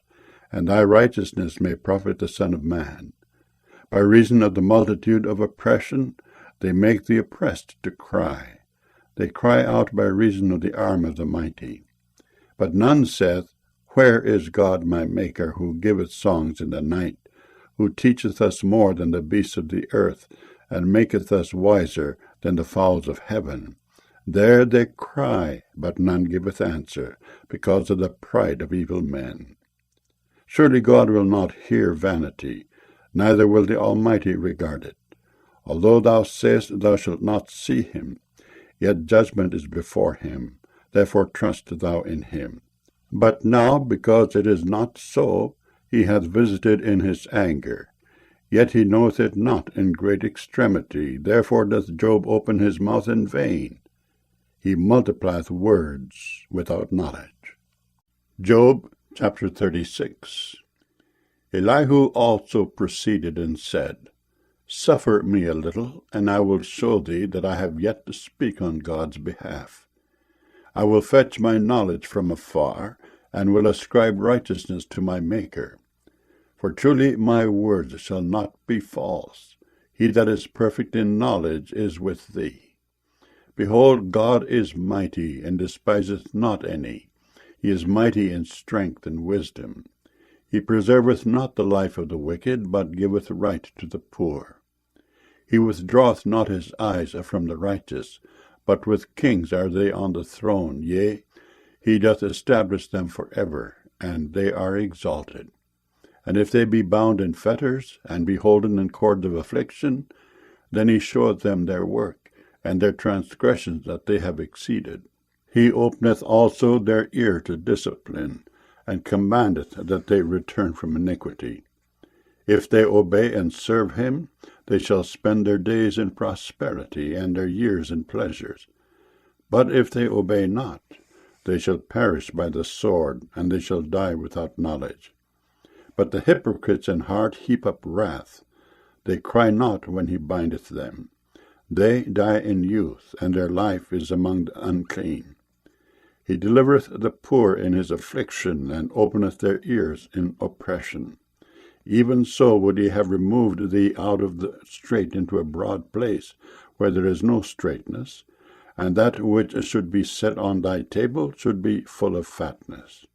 and thy righteousness may profit the Son of Man. By reason of the multitude of oppression, they make the oppressed to cry. They cry out by reason of the arm of the mighty. But none saith, Where is God my Maker, who giveth songs in the night, who teacheth us more than the beasts of the earth, and maketh us wiser than the fowls of heaven? There they cry, but none giveth answer, because of the pride of evil men. Surely God will not hear vanity, neither will the Almighty regard it. Although thou sayest thou shalt not see him, yet judgment is before him, therefore trust thou in him. But now, because it is not so, he hath visited in his anger. Yet he knoweth it not in great extremity, therefore doth Job open his mouth in vain. He multiplieth words without knowledge. Job chapter 36. Elihu also proceeded and said, Suffer me a little, and I will show thee that I have yet to speak on God's behalf. I will fetch my knowledge from afar, and will ascribe righteousness to my Maker. For truly my words shall not be false. He that is perfect in knowledge is with thee. Behold, God is mighty, and despiseth not any. He is mighty in strength and wisdom. He preserveth not the life of the wicked, but giveth right to the poor. He withdraweth not his eyes from the righteous, but with kings are they on the throne. Yea, he doth establish them for ever, and they are exalted. And if they be bound in fetters, and be holden in cords of affliction, then he showeth them their work, and their transgressions that they have exceeded. He openeth also their ear to discipline, and commandeth that they return from iniquity. If they obey and serve him, they shall spend their days in prosperity, and their years in pleasures. But if they obey not, they shall perish by the sword, and they shall die without knowledge. But the hypocrites in heart heap up wrath. They cry not when he bindeth them. They die in youth, and their life is among the unclean. He delivereth the poor in his affliction, and openeth their ears in oppression. Even so would he have removed thee out of the strait into a broad place, where there is no straightness, and that which should be set on thy table should be full of fatness.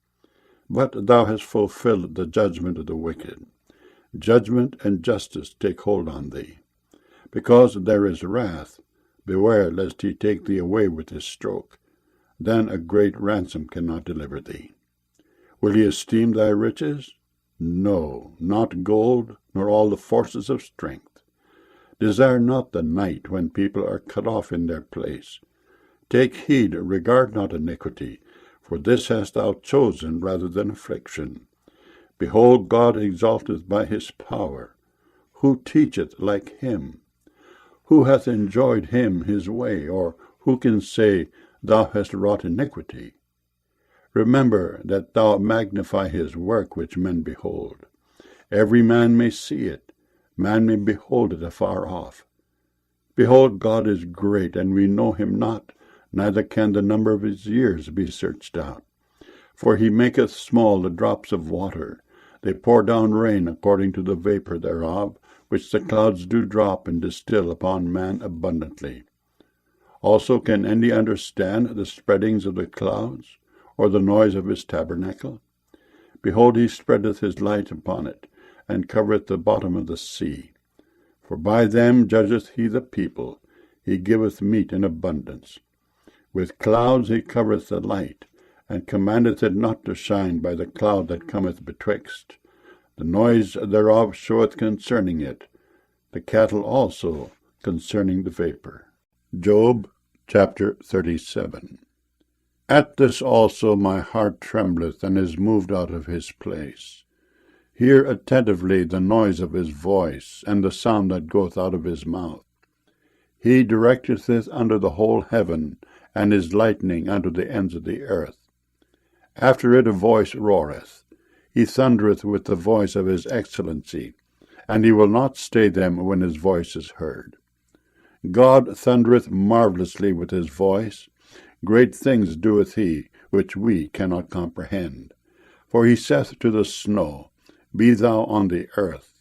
But thou hast fulfilled the judgment of the wicked. Judgment and justice take hold on thee. Because there is wrath, beware lest he take thee away with his stroke. Then a great ransom cannot deliver thee. Will he esteem thy riches? No, not gold, nor all the forces of strength. Desire not the night when people are cut off in their place. Take heed, regard not iniquity, for this hast thou chosen rather than affliction. Behold, God exalteth by his power. Who teacheth like him? Who hath enjoyed him his way, or who can say, Thou hast wrought iniquity? Remember that thou magnify his work which men behold. Every man may see it, man may behold it afar off. Behold, God is great, and we know him not, neither can the number of his years be searched out. For he maketh small the drops of water, they pour down rain according to the vapor thereof, which the clouds do drop and distill upon man abundantly. Also can any understand the spreadings of the clouds, or the noise of his tabernacle? Behold, he spreadeth his light upon it, and covereth the bottom of the sea. For by them judgeth he the people, he giveth meat in abundance. With clouds he covereth the light, and commandeth it not to shine by the cloud that cometh betwixt. The noise thereof showeth concerning it, the cattle also concerning the vapor. Job chapter 37. At this also my heart trembleth, and is moved out of his place. Hear attentively the noise of his voice, and the sound that goeth out of his mouth. He directeth it under the whole heaven, and his lightning unto the ends of the earth. After it a voice roareth. He thundereth with the voice of his excellency, and he will not stay them when his voice is heard. God thundereth marvellously with his voice. Great things doeth he, which we cannot comprehend. For he saith to the snow, Be thou on the earth,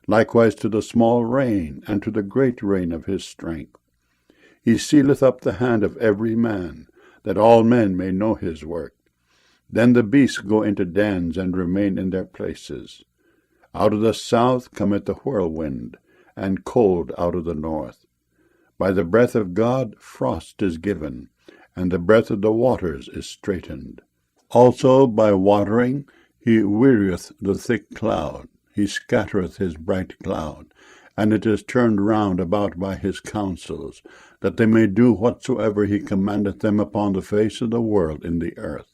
likewise to the small rain, and to the great rain of his strength. He sealeth up the hand of every man, that all men may know his work. Then the beasts go into dens, and remain in their places. Out of the south cometh the whirlwind, and cold out of the north. By the breath of God frost is given, and the breath of the waters is straitened. Also by watering he wearieth the thick cloud, he scattereth his bright cloud, and it is turned round about by his counsels, that they may do whatsoever he commandeth them upon the face of the world in the earth.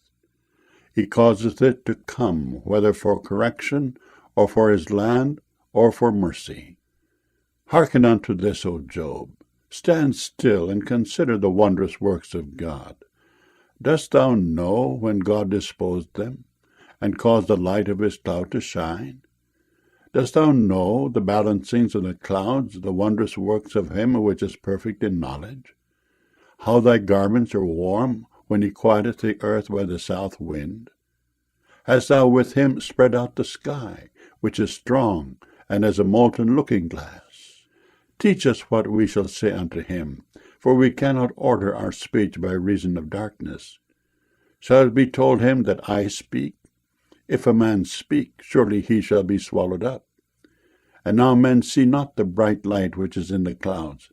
He causeth it to come, whether for correction, or for his land, or for mercy. Hearken unto this, O Job. Stand still, and consider the wondrous works of God. Dost thou know when God disposed them, and caused the light of his cloud to shine? Dost thou know the balancings of the clouds, the wondrous works of him which is perfect in knowledge? How thy garments are warm, when he quieteth the earth by the south wind? Hast thou with him spread out the sky, which is strong, and as a molten looking-glass? Teach us what we shall say unto him, for we cannot order our speech by reason of darkness. Shall it be told him that I speak? If a man speak, surely he shall be swallowed up. And now men see not the bright light which is in the clouds,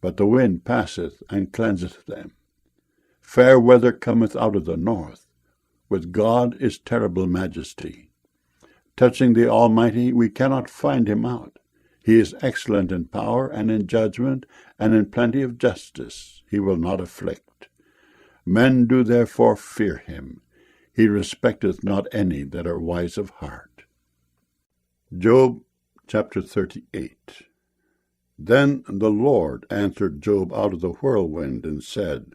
but the wind passeth and cleanseth them. Fair weather cometh out of the north. With God is terrible majesty. Touching the Almighty, we cannot find him out. He is excellent in power and in judgment, and in plenty of justice. He will not afflict. Men do therefore fear him. He respecteth not any that are wise of heart. Job chapter 38. Then the Lord answered Job out of the whirlwind, and said,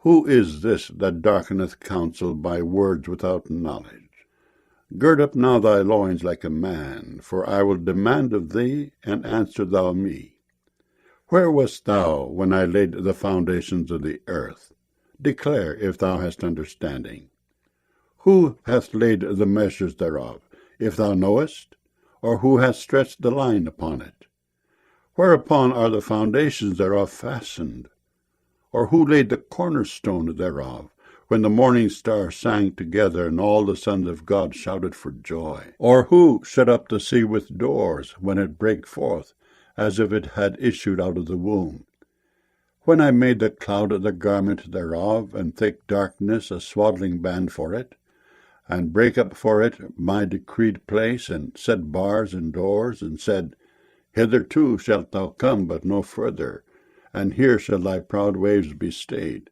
Who is this that darkeneth counsel by words without knowledge? Gird up now thy loins like a man, for I will demand of thee, and answer thou me. Where wast thou when I laid the foundations of the earth? Declare, if thou hast understanding. Who hath laid the measures thereof, if thou knowest? Or who hath stretched the line upon it? Whereupon are the foundations thereof fastened? Or who laid the cornerstone thereof, when the morning stars sang together, and all the sons of God shouted for joy? Or who shut up the sea with doors, when it brake forth, as if it had issued out of the womb? When I made the cloud the garment thereof, and thick darkness a swaddling band for it, and brake up for it my decreed place, and set bars and doors, and said, Hitherto shalt thou come, but no further, and here shall thy proud waves be stayed.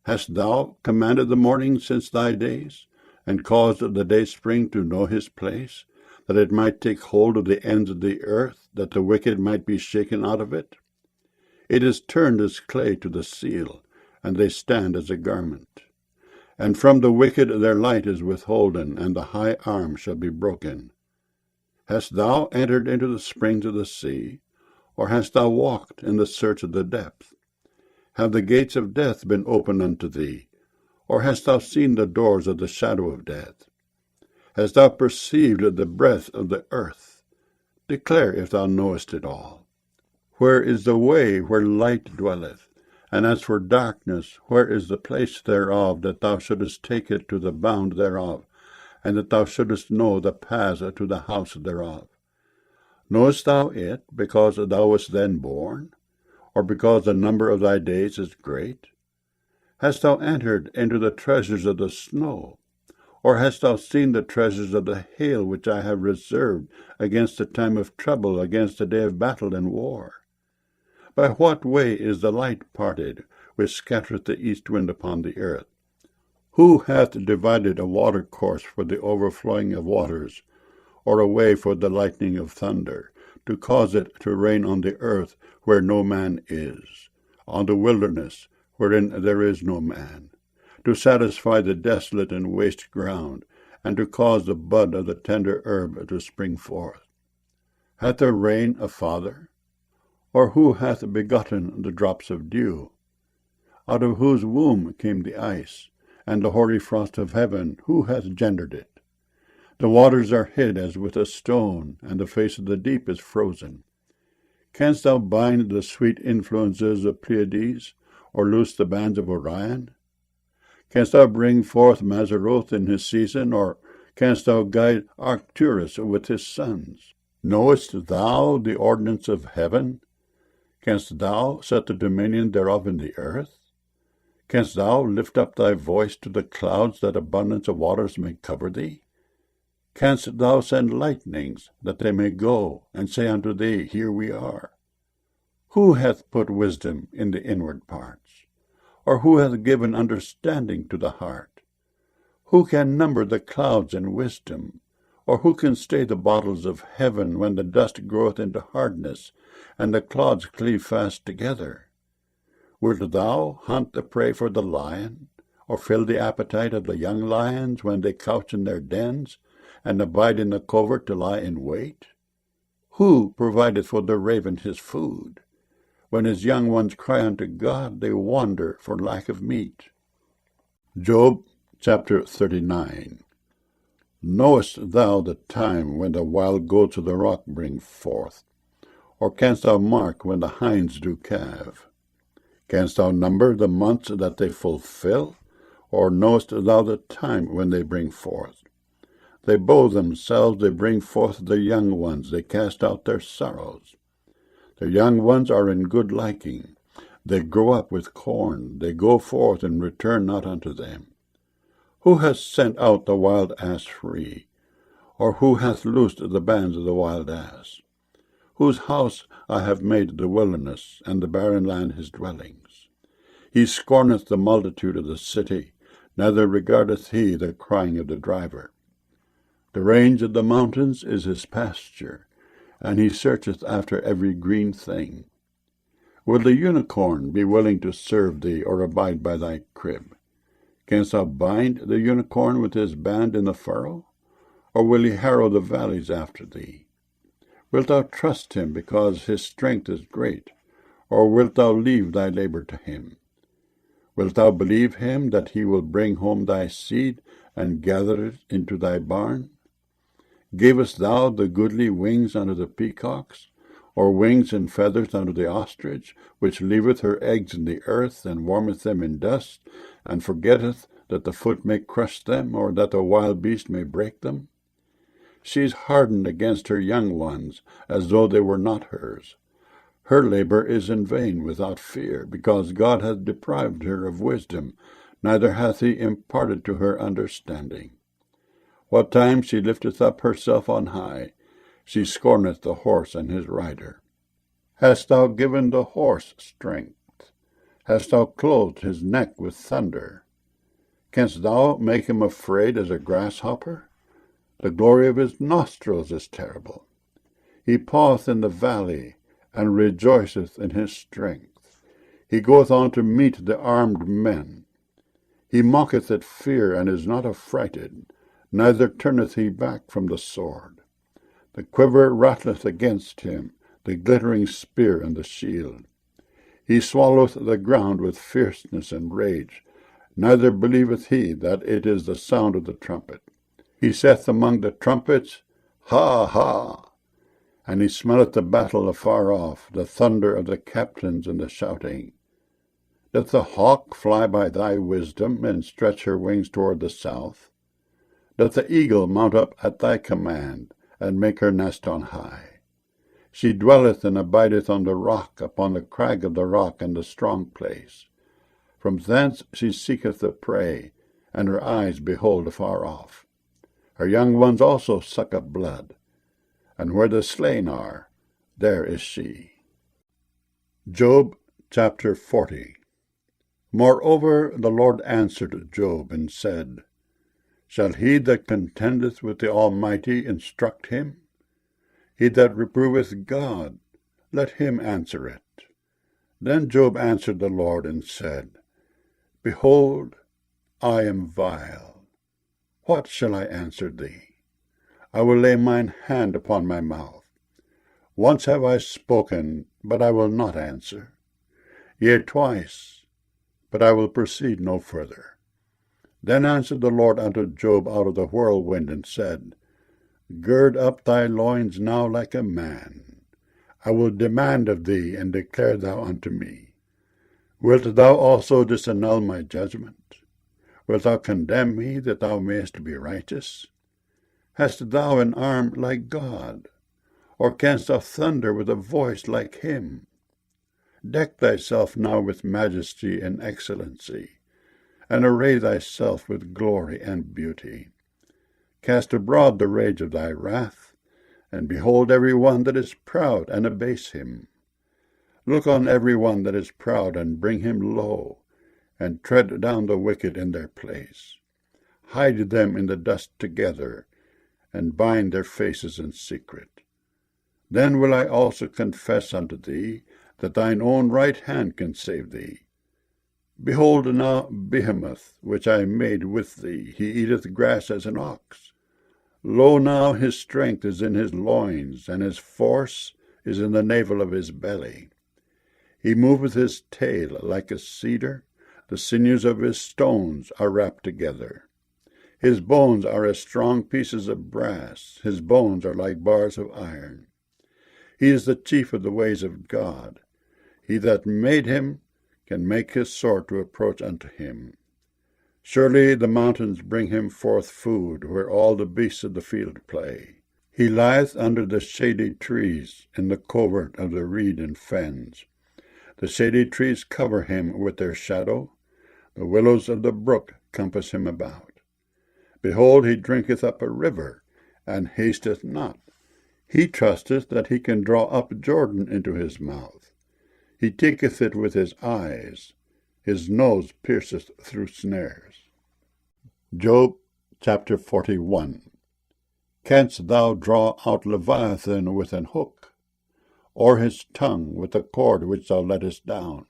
Hast thou commanded the morning since thy days, and caused the dayspring to know his place, that it might take hold of the ends of the earth, that the wicked might be shaken out of it? It is turned as clay to the seal, and they stand as a garment. And from the wicked their light is withholden, and the high arm shall be broken. Hast thou entered into the springs of the sea, or hast thou walked in the search of the depth? Have the gates of death been opened unto thee, or hast thou seen the doors of the shadow of death? Hast thou perceived the breadth of the earth? Declare, if thou knowest it all. Where is the way where light dwelleth? And as for darkness, where is the place thereof, that thou shouldest take it to the bound thereof, and that thou shouldest know the paths to the house thereof? Knowest thou it, because thou wast then born, or because the number of thy days is great? Hast thou entered into the treasures of the snow, or hast thou seen the treasures of the hail, which I have reserved against the time of trouble, against the day of battle and war? By what way is the light parted, which scattereth the east wind upon the earth? Who hath divided a watercourse for the overflowing of waters, or a way for the lightning of thunder, to cause it to rain on the earth where no man is, on the wilderness wherein there is no man, to satisfy the desolate and waste ground, and to cause the bud of the tender herb to spring forth? Hath the rain a father? Or who hath begotten the drops of dew? Out of whose womb came the ice, and the hoary frost of heaven? Who hath gendered it? The waters are hid as with a stone, and the face of the deep is frozen. Canst thou bind the sweet influences of Pleiades, or loose the bands of Orion? Canst thou bring forth Mazzaroth in his season, or canst thou guide Arcturus with his sons? Knowest thou the ordinance of heaven? Canst thou set the dominion thereof in the earth? Canst thou lift up thy voice to the clouds, that abundance of waters may cover thee? Canst thou send lightnings, that they may go, and say unto thee, Here we are? Who hath put wisdom in the inward parts? Or who hath given understanding to the heart? Who can number the clouds in wisdom? Or who can stay the bottles of heaven, when the dust groweth into hardness, and the clods cleave fast together? Wilt thou hunt the prey for the lion, or fill the appetite of the young lions, when they couch in their dens, and abide in the covert to lie in wait? Who provideth for the raven his food? When his young ones cry unto God, they wander for lack of meat. Job chapter 39. Knowest thou the time when the wild goats of the rock bring forth? Or canst thou mark when the hinds do calve? Canst thou number the months that they fulfill? Or knowest thou the time when they bring forth? They bow themselves, they bring forth their young ones, they cast out their sorrows. Their young ones are in good liking. They grow up with corn, they go forth and return not unto them. Who hath sent out the wild ass free? Or who hath loosed the bands of the wild ass? Whose house I have made the wilderness, and the barren land his dwellings. He scorneth the multitude of the city, neither regardeth he the crying of the driver. The range of the mountains is his pasture, and he searcheth after every green thing. Will the unicorn be willing to serve thee, or abide by thy crib? Canst thou bind the unicorn with his band in the furrow? Or will he harrow the valleys after thee? Wilt thou trust him because his strength is great? Or wilt thou leave thy labor to him? Wilt thou believe him that he will bring home thy seed, and gather it into thy barn? Gavest thou the goodly wings unto the peacocks, or wings and feathers unto the ostrich, which leaveth her eggs in the earth, and warmeth them in dust, and forgetteth that the foot may crush them, or that the wild beast may break them? She is hardened against her young ones, as though they were not hers. Her labor is in vain without fear, because God hath deprived her of wisdom, neither hath he imparted to her understanding. What time she lifteth up herself on high, she scorneth the horse and his rider. Hast thou given the horse strength? Hast thou clothed his neck with thunder? Canst thou make him afraid as a grasshopper? The glory of his nostrils is terrible. He paweth in the valley, and rejoiceth in his strength. He goeth on to meet the armed men. He mocketh at fear, and is not affrighted, neither turneth he back from the sword. The quiver rattleth against him, the glittering spear and the shield. He swalloweth the ground with fierceness and rage, neither believeth he that it is the sound of the trumpet. He saith among the trumpets, Ha, ha! And he smelleth the battle afar off, the thunder of the captains and the shouting. Doth the hawk fly by thy wisdom, and stretch her wings toward the south? Doth the eagle mount up at thy command, and make her nest on high? She dwelleth and abideth on the rock, upon the crag of the rock and the strong place. From thence she seeketh the prey, and her eyes behold afar off. Her young ones also suck up blood, and where the slain are, there is she. Job chapter 40. Moreover the Lord answered Job, and said, Shall he that contendeth with the Almighty instruct him? He that reproveth God, let him answer it. Then Job answered the Lord, and said, Behold, I am vile. What shall I answer thee? I will lay mine hand upon my mouth. Once have I spoken, but I will not answer. Yea, twice, but I will proceed no further. Then answered the Lord unto Job out of the whirlwind, and said, Gird up thy loins now like a man. I will demand of thee, and declare thou unto me. Wilt thou also disannul my judgment? Wilt thou condemn me, that thou mayest be righteous? Hast thou an arm like God? Or canst thou thunder with a voice like him? Deck thyself now with majesty and excellency, and array thyself with glory and beauty. Cast abroad the rage of thy wrath, and behold every one that is proud, and abase him. Look on every one that is proud, and bring him low, and tread down the wicked in their place. Hide them in the dust together, and bind their faces in secret. Then will I also confess unto thee that thine own right hand can save thee. Behold now Behemoth, which I made with thee, he eateth grass as an ox. Lo now his strength is in his loins, and his force is in the navel of his belly. He moveth his tail like a cedar, the sinews of his stones are wrapped together. His bones are as strong pieces of brass, his bones are like bars of iron. He is the chief of the ways of God. He that made him can make his sword to approach unto him. Surely the mountains bring him forth food, where all the beasts of the field play. He lieth under the shady trees, in the covert of the reed and fens. The shady trees cover him with their shadow. The willows of the brook compass him about. Behold, he drinketh up a river, and hasteth not. He trusteth that he can draw up Jordan into his mouth. He taketh it with his eyes. His nose pierceth through snares. Job chapter 41. Canst thou draw out Leviathan with an hook? or his tongue with the cord which thou lettest down?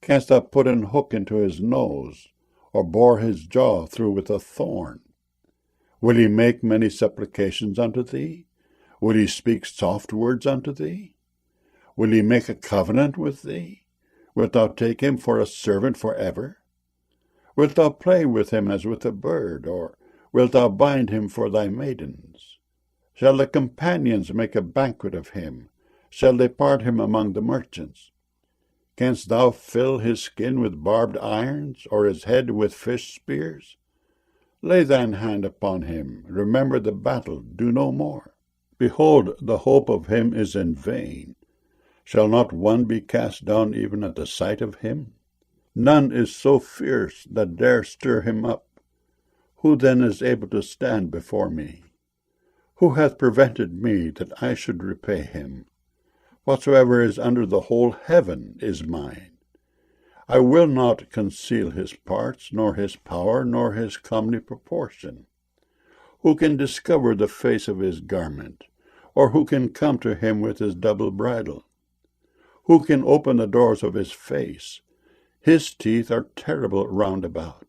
Canst thou put an hook into his nose, or bore his jaw through with a thorn? Will he make many supplications unto thee? Will he speak soft words unto thee? Will he make a covenant with thee? Wilt thou take him for a servant for ever? Wilt thou play with him as with a bird, or wilt thou bind him for thy maidens? Shall the companions make a banquet of him? Shall they part him among the merchants? Canst thou fill his skin with barbed irons, or his head with fish spears? Lay thine hand upon him, remember the battle, do no more. Behold, the hope of him is in vain. Shall not one be cast down even at the sight of him? None is so fierce that dare stir him up. Who then is able to stand before me? Who hath prevented me that I should repay him? Whatsoever is under the whole heaven is mine. I will not conceal his parts, nor his power, nor his comely proportion. Who can discover the face of his garment? Or who can come to him with his double bridle? Who can open the doors of his face? His teeth are terrible round about.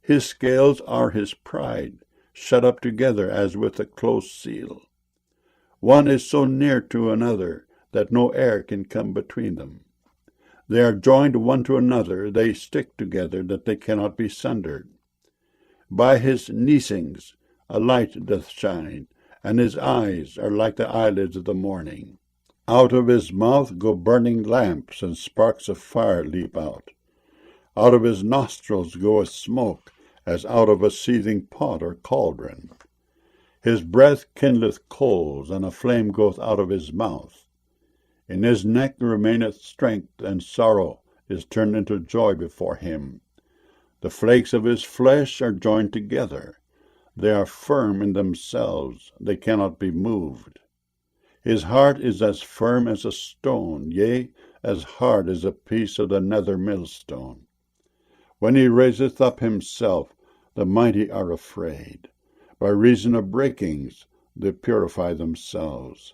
His scales are his pride, shut up together as with a close seal. One is so near to another that no air can come between them. They are joined one to another, they stick together, that they cannot be sundered. By his neesings a light doth shine, and his eyes are like the eyelids of the morning. Out of his mouth go burning lamps, and sparks of fire leap out. Out of his nostrils goeth smoke, as out of a seething pot or cauldron. His breath kindleth coals, and a flame goeth out of his mouth. In his neck remaineth strength, and sorrow is turned into joy before him. The flakes of his flesh are joined together. They are firm in themselves, they cannot be moved. His heart is as firm as a stone, yea, as hard as a piece of the nether millstone. When he raiseth up himself, the mighty are afraid. By reason of breakings they purify themselves.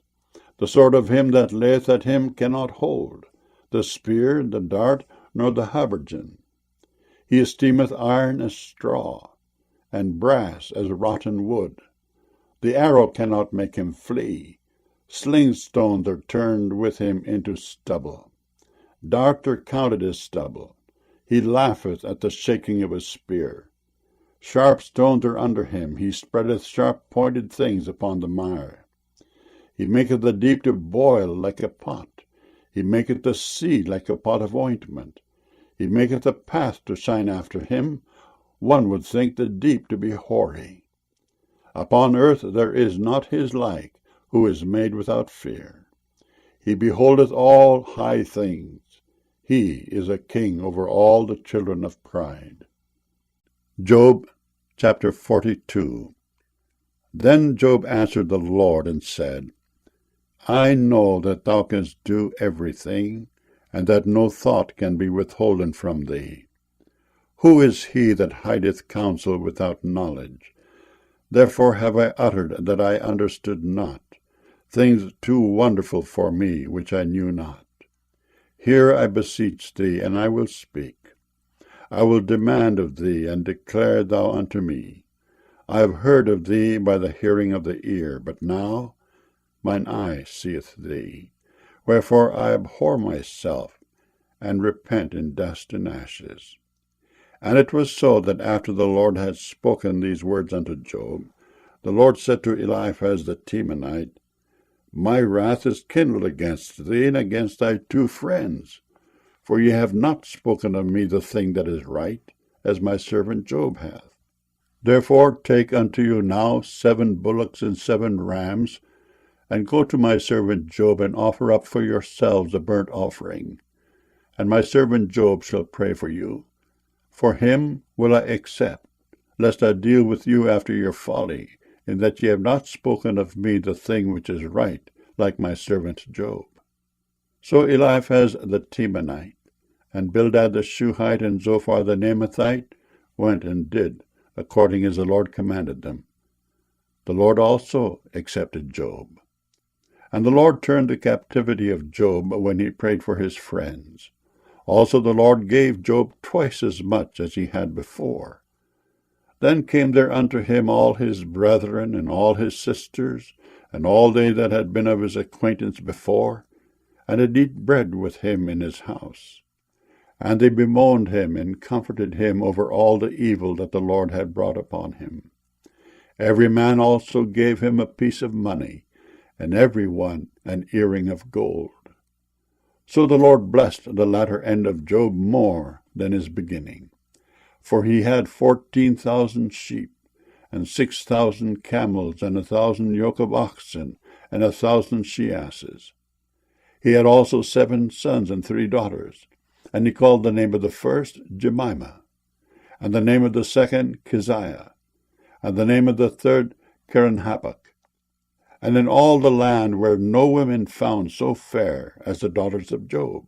The sword of him that layeth at him cannot hold, the spear, the dart, nor the habergeon. He esteemeth iron as straw, and brass as rotten wood. The arrow cannot make him flee. Sling stones are turned with him into stubble. Darts are counted as stubble. He laugheth at the shaking of a spear. Sharp stones are under him. He spreadeth sharp-pointed things upon the mire. He maketh the deep to boil like a pot. He maketh the sea like a pot of ointment. He maketh a path to shine after him. One would think the deep to be hoary. Upon earth there is not his like, who is made without fear. He beholdeth all high things. He is a king over all the children of pride. Job chapter 42. Then Job answered the Lord and said, I know that thou canst do everything, and that no thought can be withholden from thee. Who is he that hideth counsel without knowledge? Therefore have I uttered that I understood not, things too wonderful for me, which I knew not. Hear, I beseech thee, and I will speak. I will demand of thee, and declare thou unto me. I have heard of thee by the hearing of the ear, but now mine eye seeth thee. Wherefore I abhor myself, and repent in dust and ashes. And it was so that after the Lord had spoken these words unto Job, the Lord said to Eliphaz the Temanite, My wrath is kindled against thee and against thy two friends, for ye have not spoken of me the thing that is right, as my servant Job hath. Therefore take unto you now 7 bullocks and 7 rams, and go to my servant Job, and offer up for yourselves a burnt offering. And my servant Job shall pray for you. For him will I accept, lest I deal with you after your folly, in that ye have not spoken of me the thing which is right, like my servant Job. So Eliphaz the Temanite, and Bildad the Shuhite, and Zophar the Naamathite went and did according as the Lord commanded them. The Lord also accepted Job. And the Lord turned the captivity of Job when he prayed for his friends. Also the Lord gave Job twice as much as he had before. Then came there unto him all his brethren, and all his sisters, and all they that had been of his acquaintance before, and did eat bread with him in his house. And they bemoaned him, and comforted him over all the evil that the Lord had brought upon him. Every man also gave him a piece of money, and every one an earring of gold. So the Lord blessed the latter end of Job more than his beginning. For he had 14,000 sheep, and 6,000 camels, and 1,000 yoke of oxen, and 1,000 she-asses. He had also 7 sons and 3 daughters, and he called the name of the first Jemimah, and the name of the second Keziah, and the name of the third Kerenhappuch. And in all the land were no women found so fair as the daughters of Job.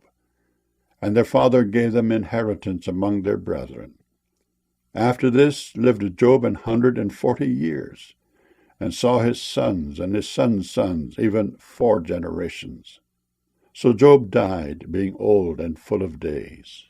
And their father gave them inheritance among their brethren. After this lived Job 140 years, and saw his sons and his sons' sons, even 4 generations. So Job died, being old and full of days.